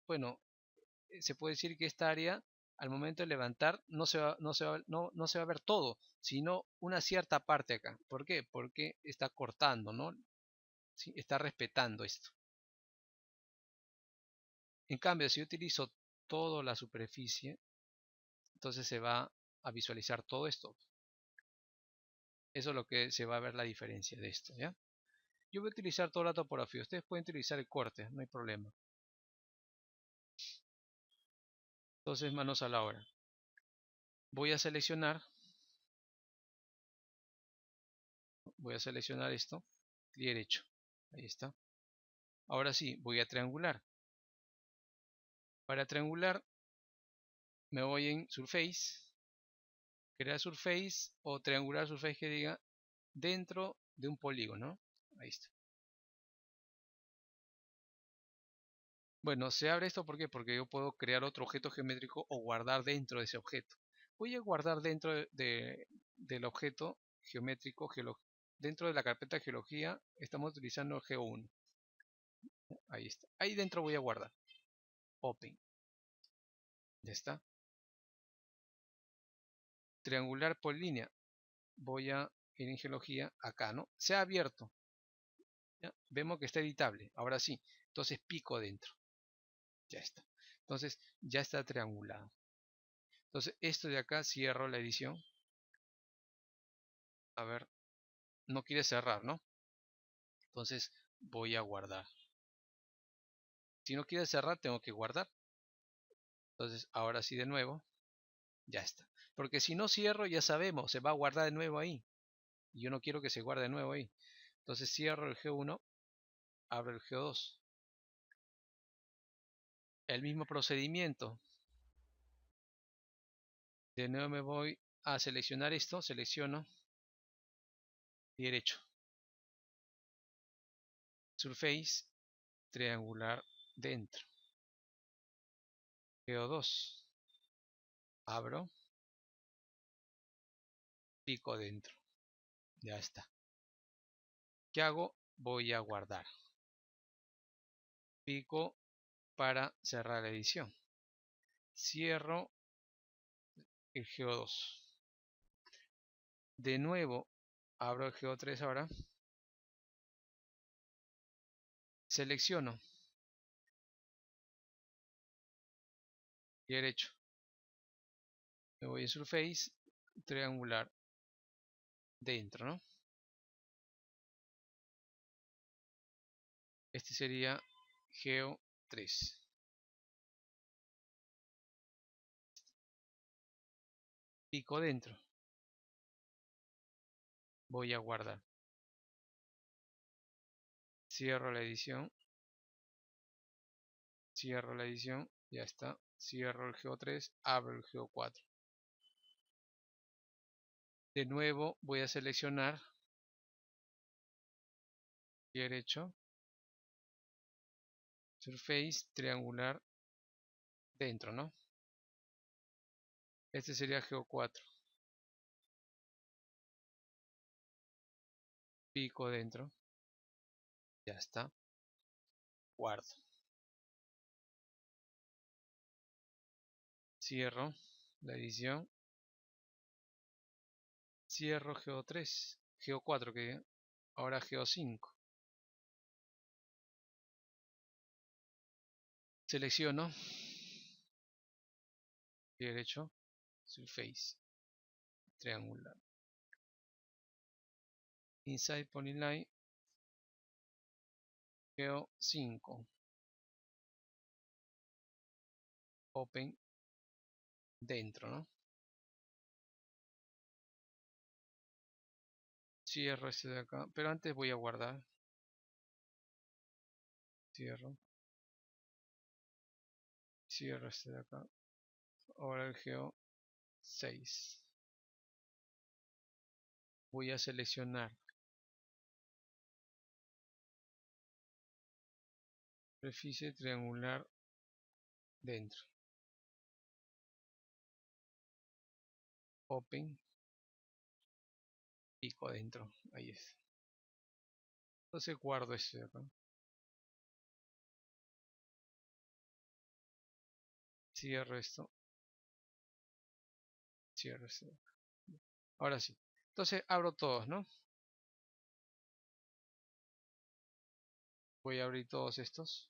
Bueno, se puede decir que esta área, al momento de levantar, no se va a ver todo, sino una cierta parte acá. ¿Por qué? Porque está cortando, ¿no? Sí, está respetando esto. En cambio, si yo utilizo toda la superficie, entonces se va a visualizar todo esto. Eso es lo que se va a ver la diferencia de esto, ¿ya? Yo voy a utilizar toda la topografía. Ustedes pueden utilizar el corte, no hay problema. Entonces, manos a la obra. Voy a seleccionar esto, clic derecho. Ahí está. Ahora sí, voy a triangular. Para triangular, me voy en Surface, crear Surface o triangular Surface que diga dentro de un polígono. Ahí está. Bueno, se abre esto ¿por qué? Porque yo puedo crear otro objeto geométrico o guardar dentro de ese objeto. Voy a guardar dentro del objeto geométrico, dentro de la carpeta de geología, estamos utilizando el Geo1. Ahí está. Ahí dentro voy a guardar. Open. Ya está. Triangular por línea. Voy a ir en geología acá, ¿no? Se ha abierto. ¿Ya? Vemos que está editable. Ahora sí. Entonces pico dentro. Ya está. Entonces ya está triangulado. Entonces esto de acá cierro la edición. A ver, no quiere cerrar, ¿no? Entonces voy a guardar. Si no quiere cerrar, tengo que guardar. Entonces ahora sí de nuevo. Ya está. Porque si no cierro, ya sabemos, se va a guardar de nuevo ahí. Y yo no quiero que se guarde de nuevo ahí. Entonces cierro el G1, abro el G2. El mismo procedimiento. De nuevo me voy a seleccionar esto, selecciono y derecho. Surface, triangular dentro. G2. Abro, pico dentro. Ya está. ¿Qué hago? Voy a guardar. Pico para cerrar la edición. Cierro el Geo2. De nuevo, abro el Geo3 ahora. Selecciono. Y derecho. Me voy en Surface, triangular dentro, ¿no? Este sería Geo3. Pico dentro. Voy a guardar. Cierro la edición. Cierro la edición. Ya está. Cierro el Geo3. Abro el Geo4. De nuevo voy a seleccionar. Y derecho. Surface, triangular dentro, ¿no? Este sería Geo4. Pico dentro. Ya está. Guardo. Cierro la edición. Cierro Geo3. Geo4 que ahora Geo5. Selecciono. Y derecho. Surface. Triangular. Inside Polyline. Geo5. Open. Dentro, ¿no? Cierro este de acá. Pero antes voy a guardar. Cierro. Cierro este de acá. Ahora el geo 6. Voy a seleccionar superficie triangular dentro. Open. Pico adentro. Ahí es. Entonces guardo este de acá. Cierro esto. Cierro esto de acá. Ahora sí. Entonces abro todos, ¿no? Voy a abrir todos estos.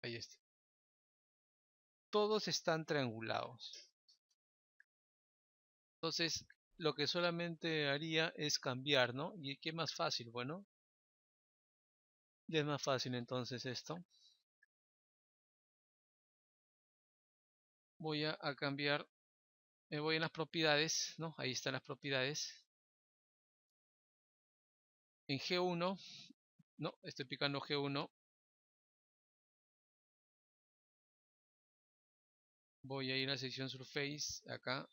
Ahí está. Todos están triangulados. Entonces, lo que solamente haría es cambiar, ¿no? ¿Y qué más fácil? Bueno, ya es más fácil entonces esto. Voy a cambiar, me voy en las propiedades, ¿no? Ahí están las propiedades. En G1, no, estoy picando G1. Voy a ir a la sección Surface, acá,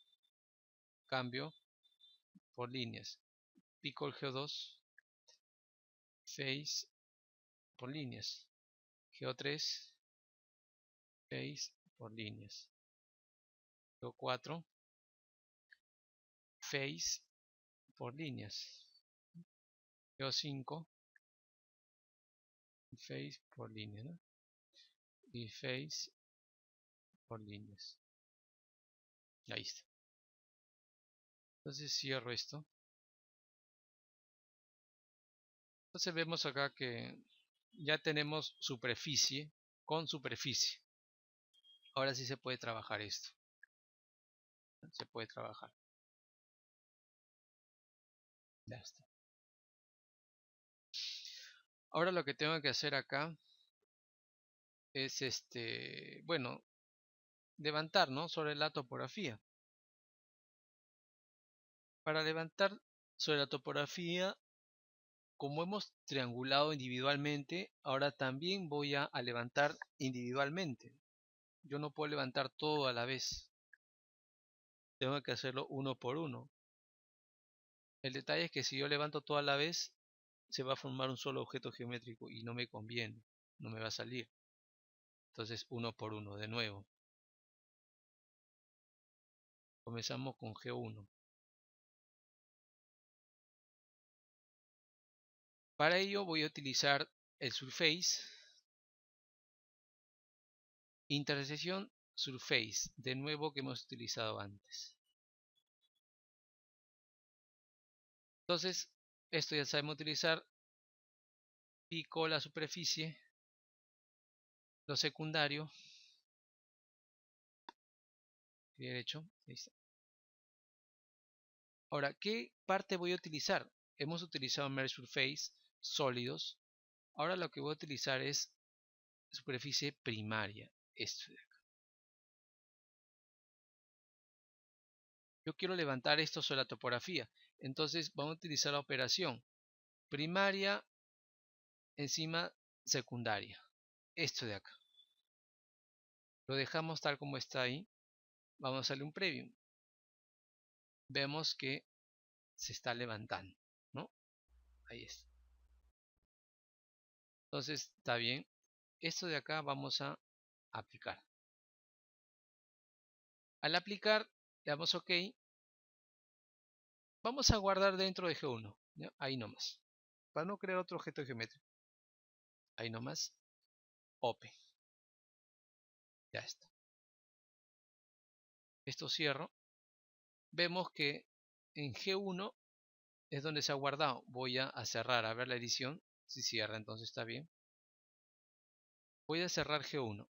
cambio por líneas. Pico el G2, Face por líneas. G3, Face por líneas. G4, Face por líneas. G5, Face por líneas, ¿no? Y Face por líneas. Ahí está. Entonces cierro esto. Entonces vemos acá que ya tenemos superficie con superficie. Ahora sí se puede trabajar esto. Se puede trabajar. Ya está. Ahora lo que tengo que hacer acá es bueno, levantar, ¿no? Sobre la topografía. Para levantar sobre la topografía, como hemos triangulado individualmente, ahora también voy a levantar individualmente. Yo no puedo levantar todo a la vez. Tengo que hacerlo uno por uno. El detalle es que si yo levanto todo a la vez, se va a formar un solo objeto geométrico y no me conviene, no me va a salir. Entonces uno por uno, de nuevo. Comenzamos con G1. Para ello voy a utilizar el Surface, intersección Surface, de nuevo que hemos utilizado antes. Entonces, esto ya sabemos utilizar. Pico la superficie, lo secundario, derecho, ahí está. Ahora, ¿qué parte voy a utilizar? Hemos utilizado Merge Surface, sólidos. Ahora lo que voy a utilizar es superficie primaria, esto de acá. Yo quiero levantar esto sobre la topografía, entonces vamos a utilizar la operación primaria encima secundaria, esto de acá. Lo dejamos tal como está ahí. Vamos a hacerle un preview. Vemos que se está levantando, ¿no? Ahí está. Entonces está bien. Esto de acá vamos a aplicar. Al aplicar, le damos OK. Vamos a guardar dentro de G1. ¿Ya? Ahí nomás. Para no crear otro objeto geométrico. Ahí nomás. Open. Ya está. Esto cierro. Vemos que en G1 es donde se ha guardado. Voy a cerrar, a ver la edición. Si cierra, entonces está bien. Voy a cerrar G1.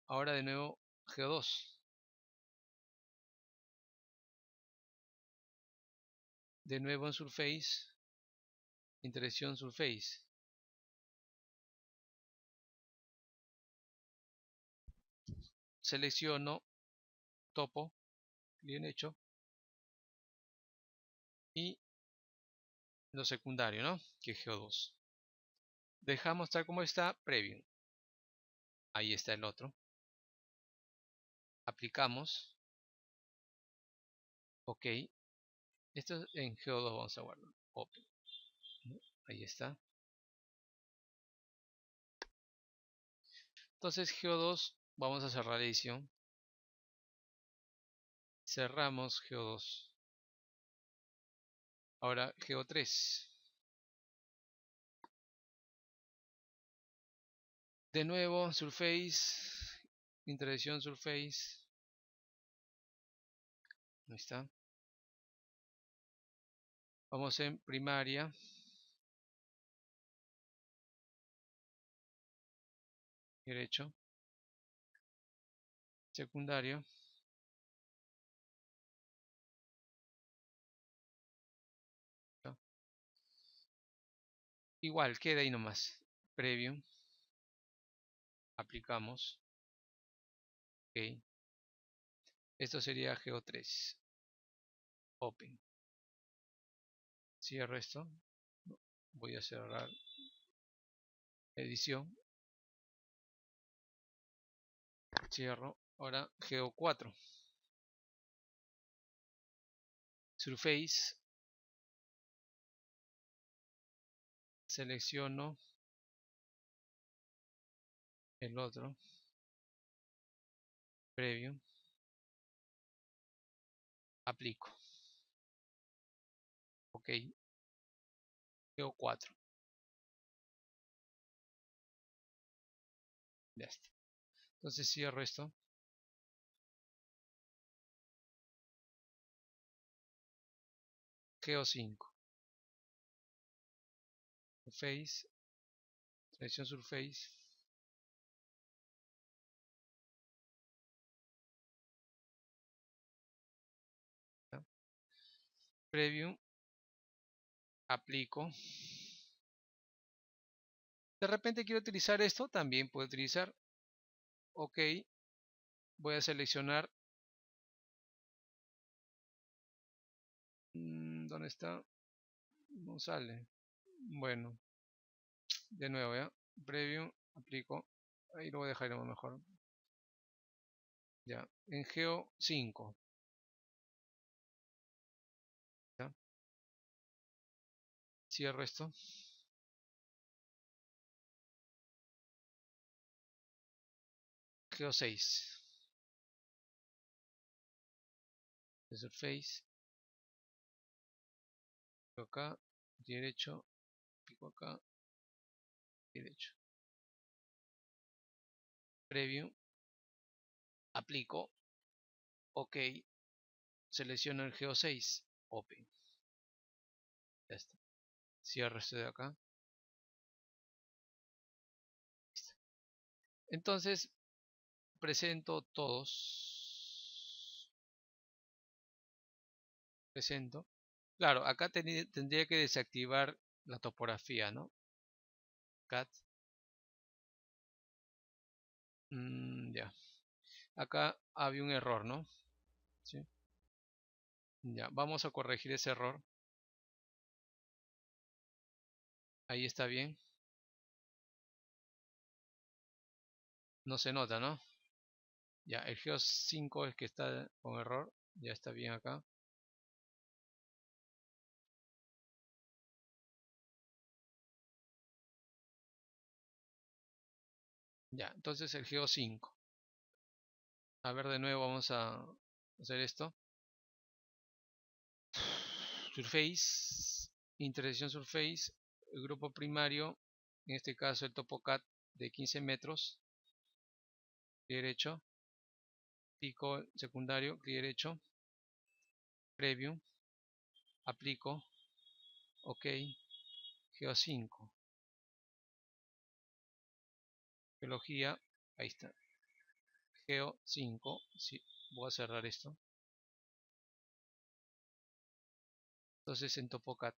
Ahora de nuevo G2. De nuevo en Surface. Intersección Surface. Selecciono. Topo. Bien hecho. Y lo secundario, ¿no? Que es GEO2. Dejamos tal como está, Preview. Ahí está el otro. Aplicamos. Ok. Esto en GEO2 vamos a guardar. Open. Ahí está. Entonces GEO2, vamos a cerrar la edición. Cerramos GEO2. Ahora GEO3. De nuevo, Surface. Interacción Surface. Ahí está. Vamos en primaria. Derecho. Secundario. Igual, queda ahí nomás. Preview. Aplicamos. Ok. Esto sería GEO3. Open. Cierro esto. Voy a cerrar edición. Cierro. Ahora GEO4. Surface. Selecciono el otro. Preview. Aplico. Ok. GEO4. Ya está. Entonces cierro esto. GEO5. Surface. Selección Surface. ¿Ya? Preview. Aplico. De repente quiero utilizar esto. También puedo utilizar. Ok. Voy a seleccionar. ¿Dónde está? No sale. Bueno. De nuevo, ¿ya? Preview. Aplico. Ahí lo voy a dejar a lo mejor. Ya. En GEO5. ¿Ya? Cierro esto. GEO6. De Surface. Pico acá. Derecho. Pico acá. Derecho. Preview. Aplico. Ok. Selecciono el GEO6. Open. Ya está. Cierro esto de acá. Listo. Entonces presento todos. Presento. Claro, acá tendría que desactivar la topografía, ¿no? Cat. Ya. Acá había un error, ¿no? ¿Sí? Ya, vamos a corregir ese error. Ahí está bien. No se nota, ¿no? Ya, el GEO5 es que está con error. Ya está bien acá. Ya, entonces el GEO5. A ver, de nuevo vamos a hacer esto. Surface, intersección Surface, el grupo primario, en este caso el TopoCAD de 15 metros, clic derecho, pico secundario, clic derecho, preview, aplico, ok, GEO5, geología, ahí está, GEO5, sí, voy a cerrar esto, entonces en TopoCAD,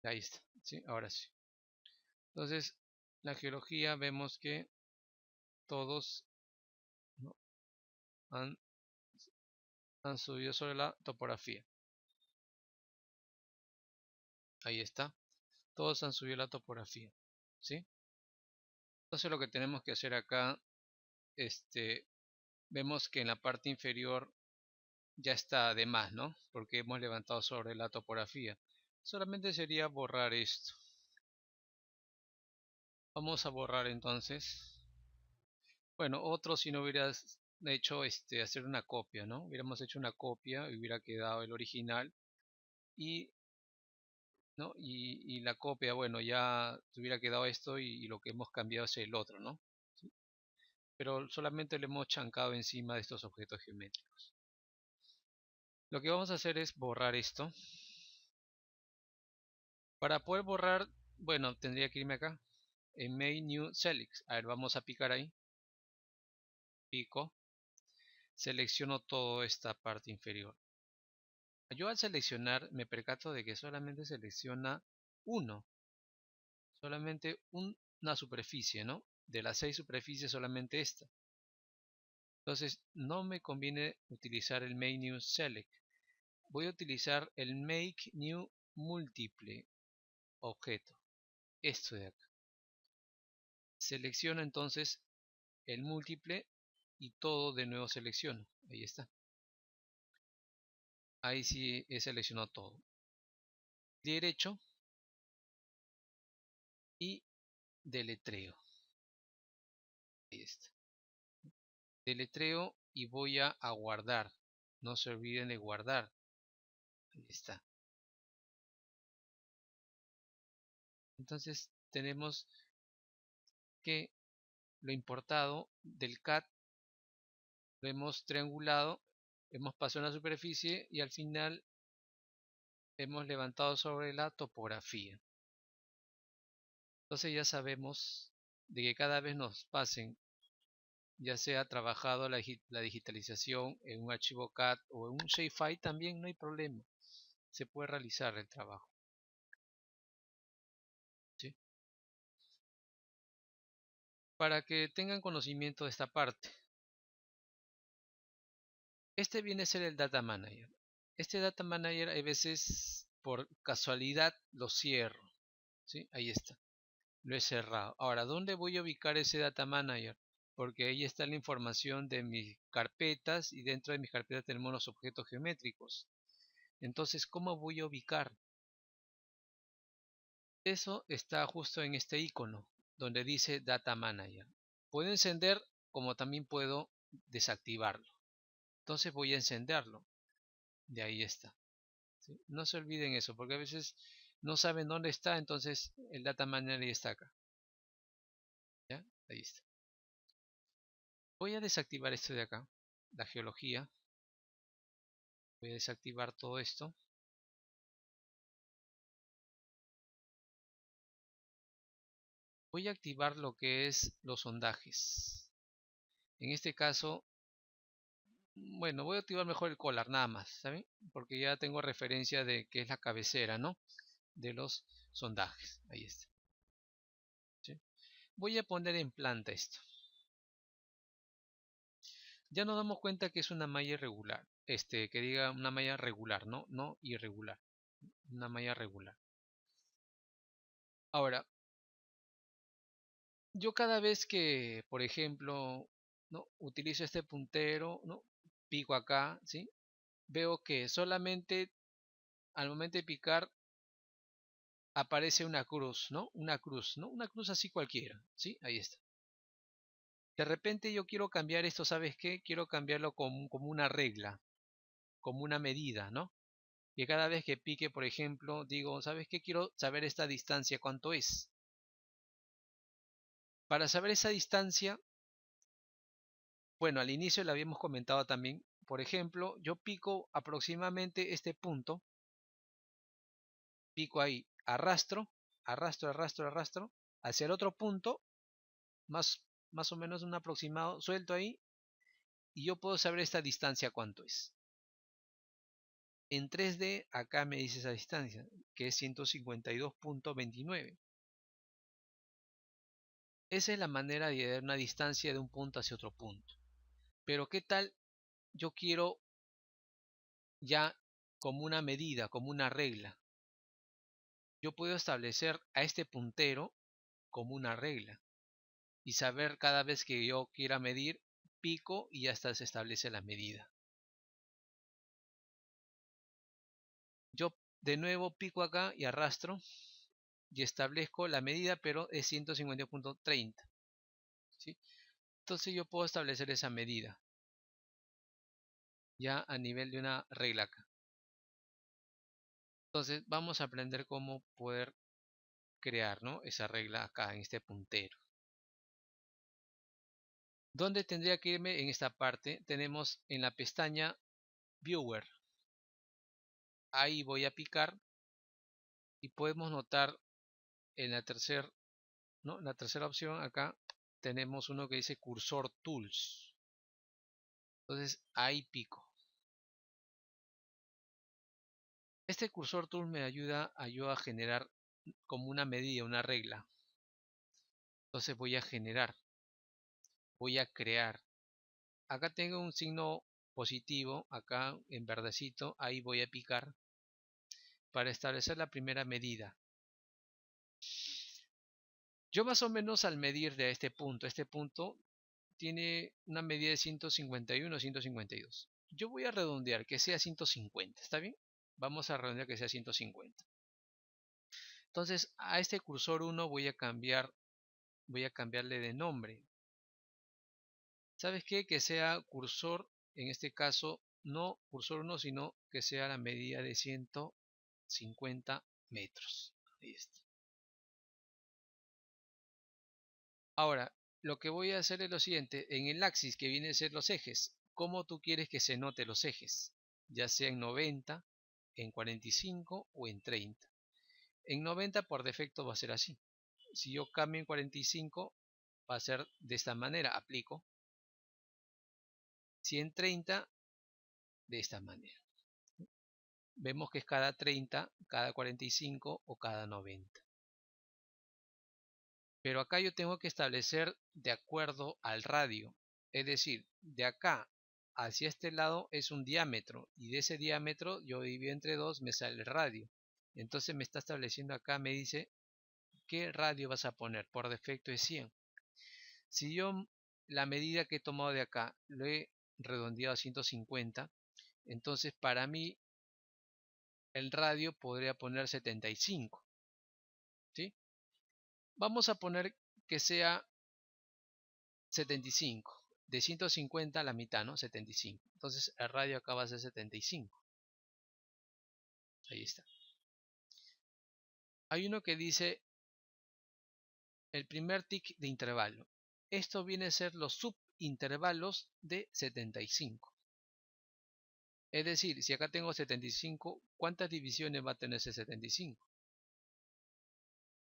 ahí está, sí, ahora sí. Entonces la geología vemos que todos, ¿no?, han subido sobre la topografía. Ahí está. Todos han subido la topografía. ¿Sí? Entonces lo que tenemos que hacer acá, vemos que en la parte inferior ya está de más, ¿no? Porque hemos levantado sobre la topografía. Solamente sería borrar esto. Vamos a borrar entonces. Bueno, otro si no hubieras hecho hacer una copia, ¿no? Hubiéramos hecho una copia y hubiera quedado el original y ¿no? Y la copia, bueno, ya te hubiera quedado esto y lo que hemos cambiado es el otro, ¿no? ¿Sí? Pero solamente le hemos chancado encima de estos objetos geométricos. Lo que vamos a hacer es borrar esto. Para poder borrar, bueno, tendría que irme acá en Main New Select. A ver, vamos a picar ahí. Pico. Selecciono toda esta parte inferior. Yo al seleccionar me percato de que solamente selecciona uno. Solamente una superficie, ¿no? De las 6 superficies solamente esta. Entonces no me conviene utilizar el Make New Select. Voy a utilizar el Make New Multiple objeto. Esto de acá. Selecciono entonces el múltiple y todo de nuevo selecciono. Ahí está. Ahí sí he seleccionado todo. Derecho y deletreo. Ahí está. Deletreo y voy a guardar. No se olviden de guardar. Ahí está. Entonces tenemos que lo importado del CAD lo hemos triangulado, hemos pasado una superficie y al final hemos levantado sobre la topografía. Entonces ya sabemos de que cada vez nos pasen, ya sea trabajado la digitalización en un archivo CAD o en un shapefile, también no hay problema, se puede realizar el trabajo. ¿Sí? Para que tengan conocimiento de esta parte, este viene a ser el Data Manager. Este Data Manager a veces por casualidad lo cierro. ¿Sí? Ahí está. Lo he cerrado. Ahora, ¿dónde voy a ubicar ese Data Manager? Porque ahí está la información de mis carpetas y dentro de mis carpetas tenemos los objetos geométricos. Entonces, ¿cómo voy a ubicar? Eso está justo en este icono donde dice Data Manager. Puedo encender como también puedo desactivarlo. Entonces voy a encenderlo. De ahí está. ¿Sí? No se olviden eso porque a veces no saben dónde está, entonces el Data Manager está acá. ¿Ya? Ahí está. Voy a desactivar esto de acá, la geología. Voy a desactivar todo esto. Voy a activar lo que es los sondajes. En este caso, bueno, voy a activar mejor el collar nada más, ¿saben? Porque ya tengo referencia de que es la cabecera, ¿no? De los sondajes. Ahí está. ¿Sí? Voy a poner en planta esto. Ya nos damos cuenta que es una malla irregular. Que diga una malla regular, ¿no? No irregular. Una malla regular. Ahora, yo cada vez que, por ejemplo, ¿no? Utilizo este puntero, ¿no? Pico acá, ¿sí? Veo que solamente al momento de picar aparece una cruz, ¿no? Una cruz, ¿no? Una cruz así cualquiera, ¿sí? Ahí está. De repente yo quiero cambiar esto, ¿sabes qué? Quiero cambiarlo como una regla, como una medida, ¿no? Que cada vez que pique, por ejemplo, digo, ¿sabes qué? Quiero saber esta distancia, ¿cuánto es? Para saber esa distancia, bueno, al inicio lo habíamos comentado también. Por ejemplo, yo pico aproximadamente este punto, pico ahí, arrastro, arrastro, hacia el otro punto, más o menos un aproximado, suelto ahí, y yo puedo saber esta distancia cuánto es. En 3D, acá me dice esa distancia, que es 152.29. Esa es la manera de dar una distancia de un punto hacia otro punto. Pero ¿qué tal? Yo quiero ya como una medida, como una regla. yo puedo establecer a este puntero como una regla y saber cada vez que yo quiera medir, pico y ya está, se establece la medida. Yo de nuevo pico acá y arrastro y establezco la medida, pero es 150.30, ¿sí? Entonces yo puedo establecer esa medida ya a nivel de una regla acá. Entonces vamos a aprender cómo poder crear, ¿no?, esa regla acá en este puntero. ¿Dónde tendría que irme? En esta parte tenemos en la pestaña Viewer. Ahí voy a picar y podemos notar en la tercera, ¿no?, en la tercera opción acá tenemos uno que dice Cursor Tools. Entonces ahí pico. Este Cursor Tool me ayuda a generar como una medida, una regla. Entonces voy a generar, voy a crear. Acá tengo un signo positivo, acá en verdecito, ahí voy a picar para establecer la primera medida. Yo más o menos al medir de este punto tiene una medida de 151, 152. Yo voy a redondear que sea 150, ¿está bien? Vamos a redondear que sea 150. Entonces a este cursor 1 voy a cambiarle de nombre. ¿Sabes qué? Que sea cursor, en este caso, no cursor 1, sino que sea la medida de 150 metros. Ahí está. Ahora, lo que voy a hacer es lo siguiente. En el axis, que viene a ser los ejes, ¿cómo tú quieres que se note los ejes? Ya sea en 90, en 45 o en 30. En 90 por defecto va a ser así. Si yo cambio en 45, va a ser de esta manera. Aplico. Si en 30, de esta manera. Vemos que es cada 30, cada 45 o cada 90. Pero acá yo tengo que establecer de acuerdo al radio. Es decir, de acá hacia este lado es un diámetro y de ese diámetro yo divido entre 2, me sale el radio. Entonces me está estableciendo acá, me dice qué radio vas a poner. Por defecto es 100. Si yo la medida que he tomado de acá lo he redondeado a 150, entonces para mí el radio podría poner 75. ¿Sí? Vamos a poner que sea 75. De 150 a la mitad, ¿no? 75. Entonces el radio acá va a ser 75. Ahí está. Hay uno que dice el primer tic de intervalo. Esto viene a ser los subintervalos de 75. Es decir, si acá tengo 75, ¿cuántas divisiones va a tener ese 75?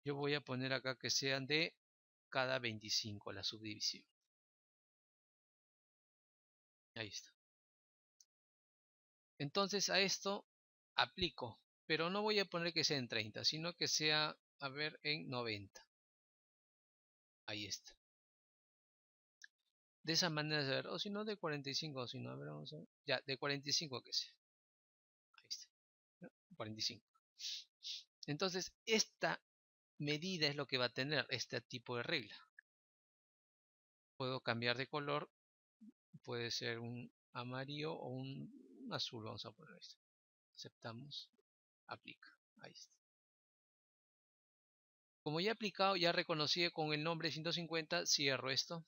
Yo voy a poner acá que sean de cada 25 la subdivisión. Ahí está. Entonces a esto aplico, pero no voy a poner que sea en 30, sino que sea, a ver, en 90. Ahí está. De esa manera, a ver, o si no de 45, o si no, a ver, vamos a ver. Ya, de 45 que sea. Ahí está. ¿No? 45. Entonces, esta medida es lo que va a tener este tipo de regla. Puedo cambiar de color, puede ser un amarillo o un azul, vamos a poner esto. Aceptamos, aplica. Ahí está. Como ya he aplicado, ya reconocí con el nombre 150, cierro esto.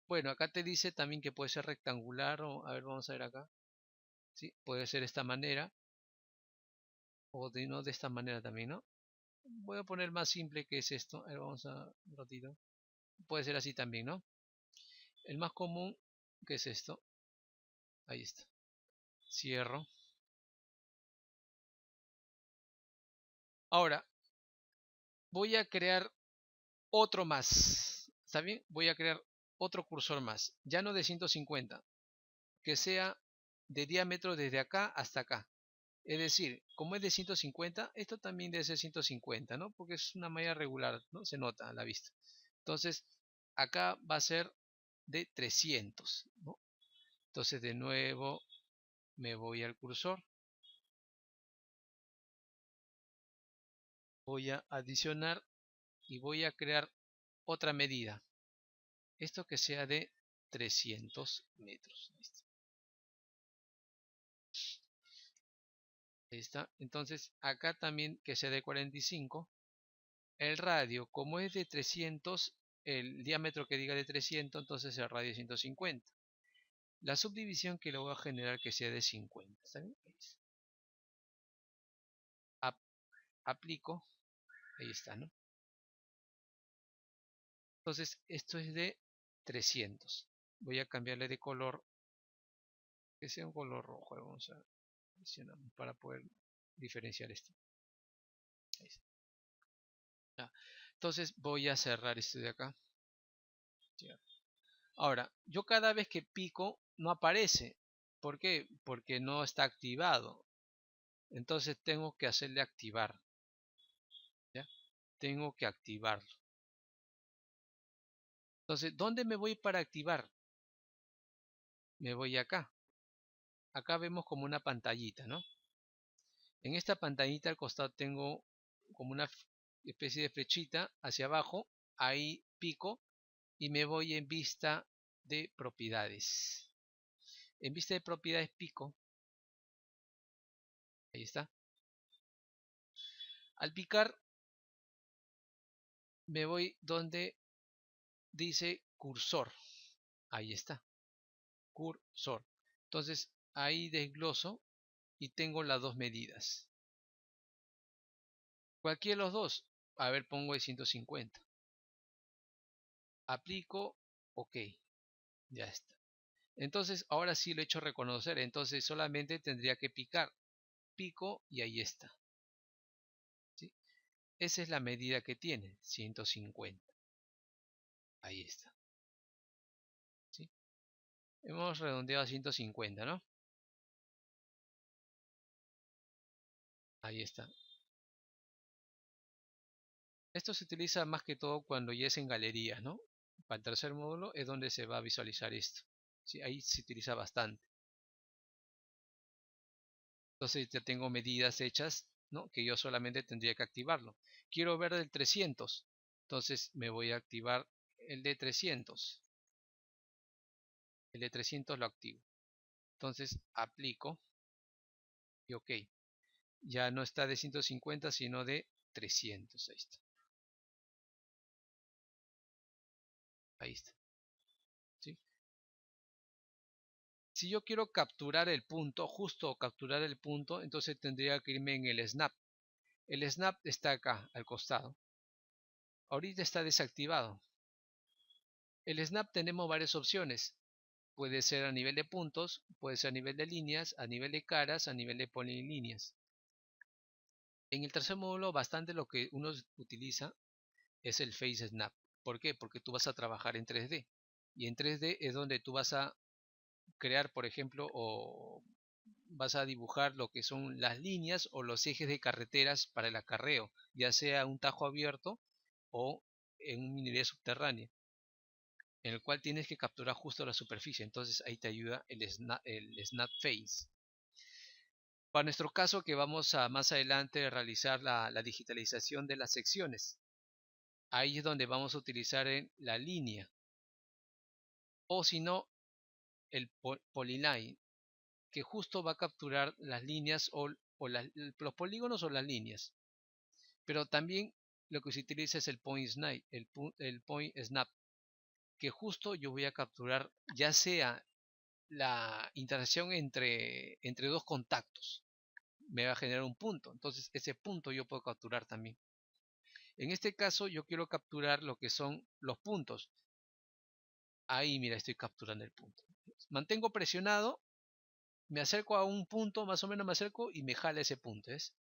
Bueno, acá te dice también que puede ser rectangular o, a ver, vamos a ver acá. Sí, puede ser de esta manera o de, no de esta manera también, ¿no? Voy a poner más simple que es esto. A ver, vamos a un ratito. Puede ser así también, ¿no? El más común, que es esto. Ahí está. Cierro. Ahora, voy a crear otro más. ¿Está bien? Voy a crear otro cursor más. Ya no de 150. Que sea de diámetro desde acá hasta acá. Es decir, como es de 150, esto también debe ser 150, ¿no? Porque es una malla regular, ¿no? Se nota a la vista. Entonces, acá va a ser de 300, ¿no? Entonces, de nuevo, me voy al cursor. voy a adicionar y voy a crear otra medida. Esto que sea de 300 metros. Ahí está. Entonces acá también que sea de 45. El radio, como es de 300, el diámetro que diga de 300, entonces el radio es 150. La subdivisión que le voy a generar que sea de 50. ¿Está bien? Aplico. Ahí está, ¿no? Entonces esto es de 300. Voy a cambiarle de color, que sea un color rojo. Vamos a seleccionar para poder diferenciar esto. Ahí está. Ya. Entonces voy a cerrar esto de acá. Ahora, yo cada vez que pico no aparece. ¿Por qué? Porque no está activado. Entonces tengo que hacerle activar. ¿Ya? Tengo que activarlo. Entonces, ¿dónde me voy para activar? Me voy acá. Acá vemos como una pantallita, ¿no? En esta pantallita al costado tengo como una especie de flechita hacia abajo. Ahí pico y me voy en vista de propiedades. En vista de propiedades pico. Ahí está. Al picar me voy donde dice cursor. Ahí está. Cursor. Entonces ahí desgloso y tengo las dos medidas. Cualquiera de los dos. A ver, pongo de 150. Aplico. Ok. Ya está. Entonces ahora sí lo he hecho reconocer. Entonces solamente tendría que picar. Pico y ahí está. ¿Sí? Esa es la medida que tiene. 150. Ahí está. ¿Sí? Hemos redondeado a 150, ¿no? Ahí está. Esto se utiliza más que todo cuando ya es en galerías, ¿no? Para el tercer módulo es donde se va a visualizar esto. ¿Sí? Ahí se utiliza bastante. Entonces ya tengo medidas hechas, ¿no? Que yo solamente tendría que activarlo. Quiero ver el 300. Entonces me voy a activar el de 300. El de 300 lo activo. Entonces aplico y ok. Ya no está de 150 sino de 300. Ahí está. Ahí está. ¿Sí? Si yo quiero capturar el punto, justo capturar el punto, entonces tendría que irme en el snap. El snap está acá, al costado. Ahorita está desactivado. El snap tenemos varias opciones. Puede ser a nivel de puntos, puede ser a nivel de líneas, a nivel de caras, a nivel de polilíneas. En el tercer módulo, bastante lo que uno utiliza es el Face Snap. ¿Por qué? Porque tú vas a trabajar en 3D. Y en 3D es donde tú vas a crear, por ejemplo, o vas a dibujar lo que son las líneas o los ejes de carreteras para el acarreo, ya sea un tajo abierto o en un minería subterránea, en el cual tienes que capturar justo la superficie. Entonces ahí te ayuda el Snap Face. Para nuestro caso que vamos a más adelante realizar la digitalización de las secciones, ahí es donde vamos a utilizar la línea o si no el polyline, que justo va a capturar las líneas o los polígonos o las líneas. Pero también lo que se utiliza es el point snap, que justo yo voy a capturar ya sea la interacción entre dos contactos, me va a generar un punto, entonces ese punto yo puedo capturar también. En este caso yo quiero capturar lo que son los puntos. Ahí mira, estoy capturando el punto. Mantengo presionado, me acerco a un punto, más o menos me acerco y me jala ese punto, ¿es?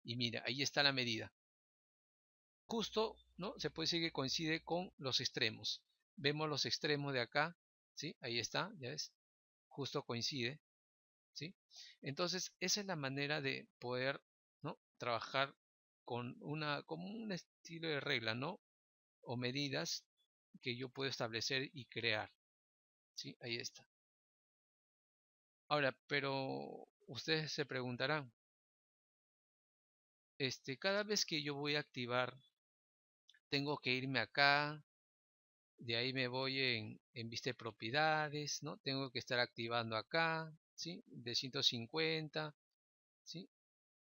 Y mira, ahí está la medida. Justo, ¿no? Se puede decir que coincide con los extremos. Vemos los extremos de acá, ¿sí? Ahí está, ya ves. Justo coincide, ¿sí? Entonces, esa es la manera de poder, ¿no? Trabajar como un estilo de regla, ¿no? O medidas que yo puedo establecer y crear, ¿sí? Ahí está. Ahora, pero ustedes se preguntarán, cada vez que yo voy a activar, tengo que irme acá, de ahí me voy en vista de propiedades, ¿no? Tengo que estar activando acá, ¿sí? De 150, ¿sí?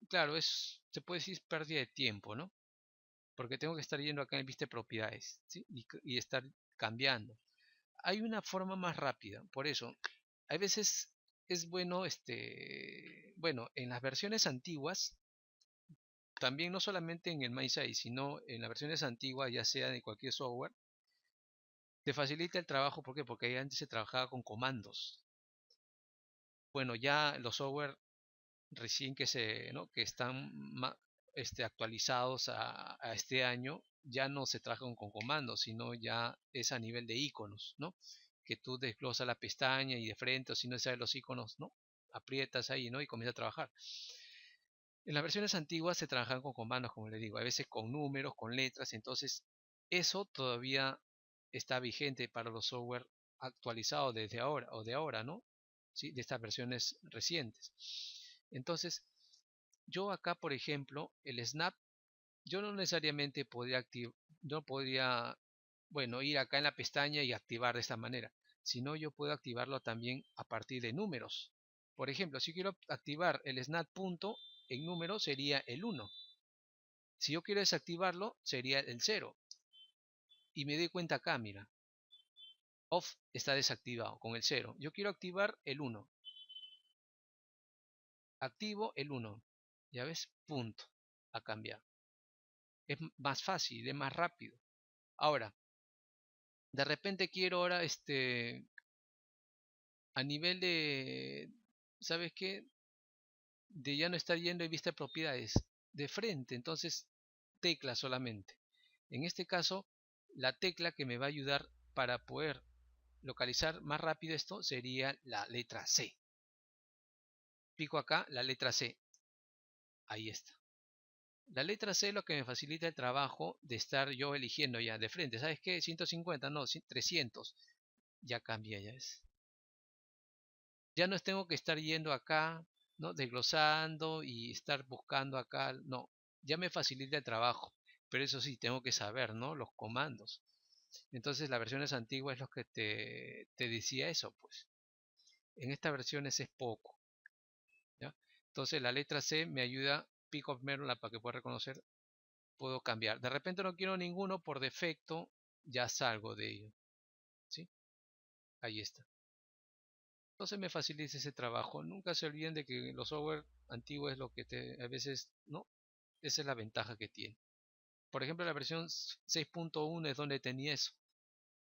Claro, se puede decir pérdida de tiempo, ¿no? Porque tengo que estar yendo acá en vista de propiedades, ¿sí? Y estar cambiando. Hay una forma más rápida, por eso, hay veces es bueno, bueno, en las versiones antiguas, también no solamente en el MySize, sino en las versiones antiguas, ya sea de cualquier software, te facilita el trabajo, ¿por qué? Porque ahí antes se trabajaba con comandos. Bueno, ya los software recién ¿no? que están actualizados a este año, ya no se trabajan con comandos, sino ya es a nivel de iconos, ¿no? Que tú desglosas la pestaña y de frente, o si no sabes los iconos, ¿no? Aprietas ahí, ¿no? Y comienza a trabajar. En las versiones antiguas se trabajaban con comandos, como les digo, a veces con números, con letras, entonces eso todavía está vigente para los software actualizados desde ahora o de ahora, ¿no? ¿Sí? De estas versiones recientes. Entonces, yo acá, por ejemplo, el snap, yo no necesariamente podría activar, no podría, bueno, ir acá en la pestaña y activar de esta manera, sino yo puedo activarlo también a partir de números. Por ejemplo, si quiero activar el snap punto en número sería el 1. Si yo quiero desactivarlo sería el 0. Y me doy cuenta acá, mira, off está desactivado con el 0. Yo quiero activar el 1. Activo el 1. Ya ves, punto, a cambiar. Es más fácil, es más rápido. Ahora, de repente quiero ahora a nivel de, ¿sabes qué? De ya no estar yendo en vista de propiedades, de frente, entonces tecla solamente. En este caso, la tecla que me va a ayudar para poder localizar más rápido esto sería la letra C. Pico acá la letra C. Ahí está. La letra C es lo que me facilita el trabajo de estar yo eligiendo ya de frente. ¿Sabes qué? 150, no, 300. Ya cambia, ya es. Ya no tengo que estar yendo acá, ¿no? Desglosando y estar buscando acá. No, ya me facilita el trabajo. Pero eso sí, tengo que saber, ¿no? Los comandos. Entonces, las versiones antiguas es lo que te decía eso, pues. En estas versiones es poco, ¿ya? Entonces, la letra C me ayuda, pick of Merla, para que pueda reconocer, puedo cambiar. De repente no quiero ninguno, por defecto, ya salgo de ello, ¿sí? Ahí está. Entonces me facilita ese trabajo. Nunca se olviden de que los software antiguos es lo que a veces, ¿no? Esa es la ventaja que tiene. Por ejemplo, la versión 6.1 es donde tenía eso.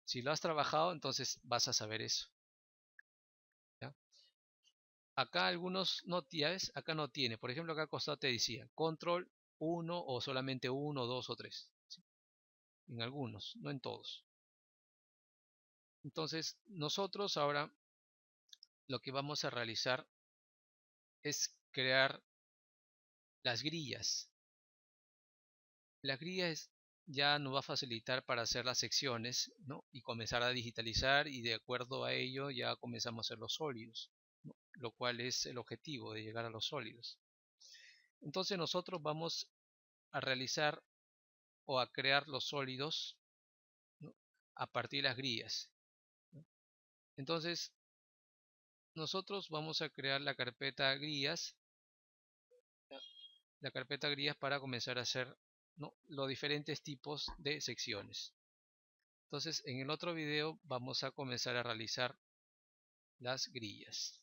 Si lo has trabajado, entonces vas a saber eso, ¿ya? Acá algunos no tienes, acá no tiene. Por ejemplo, acá al costado te decía control 1 o solamente 1, 2 o 3, ¿sí? En algunos, no en todos. Entonces, nosotros ahora lo que vamos a realizar es crear las grillas. Las grillas ya nos va a facilitar para hacer las secciones, ¿no? Y comenzar a digitalizar, y de acuerdo a ello ya comenzamos a hacer los sólidos, ¿no? Lo cual es el objetivo de llegar a los sólidos. Entonces nosotros vamos a realizar o a crear los sólidos, ¿no? A partir de las grillas, ¿no? Entonces nosotros vamos a crear la carpeta grillas para comenzar a hacer, ¿no? Los diferentes tipos de secciones. Entonces en el otro video vamos a comenzar a realizar las grillas.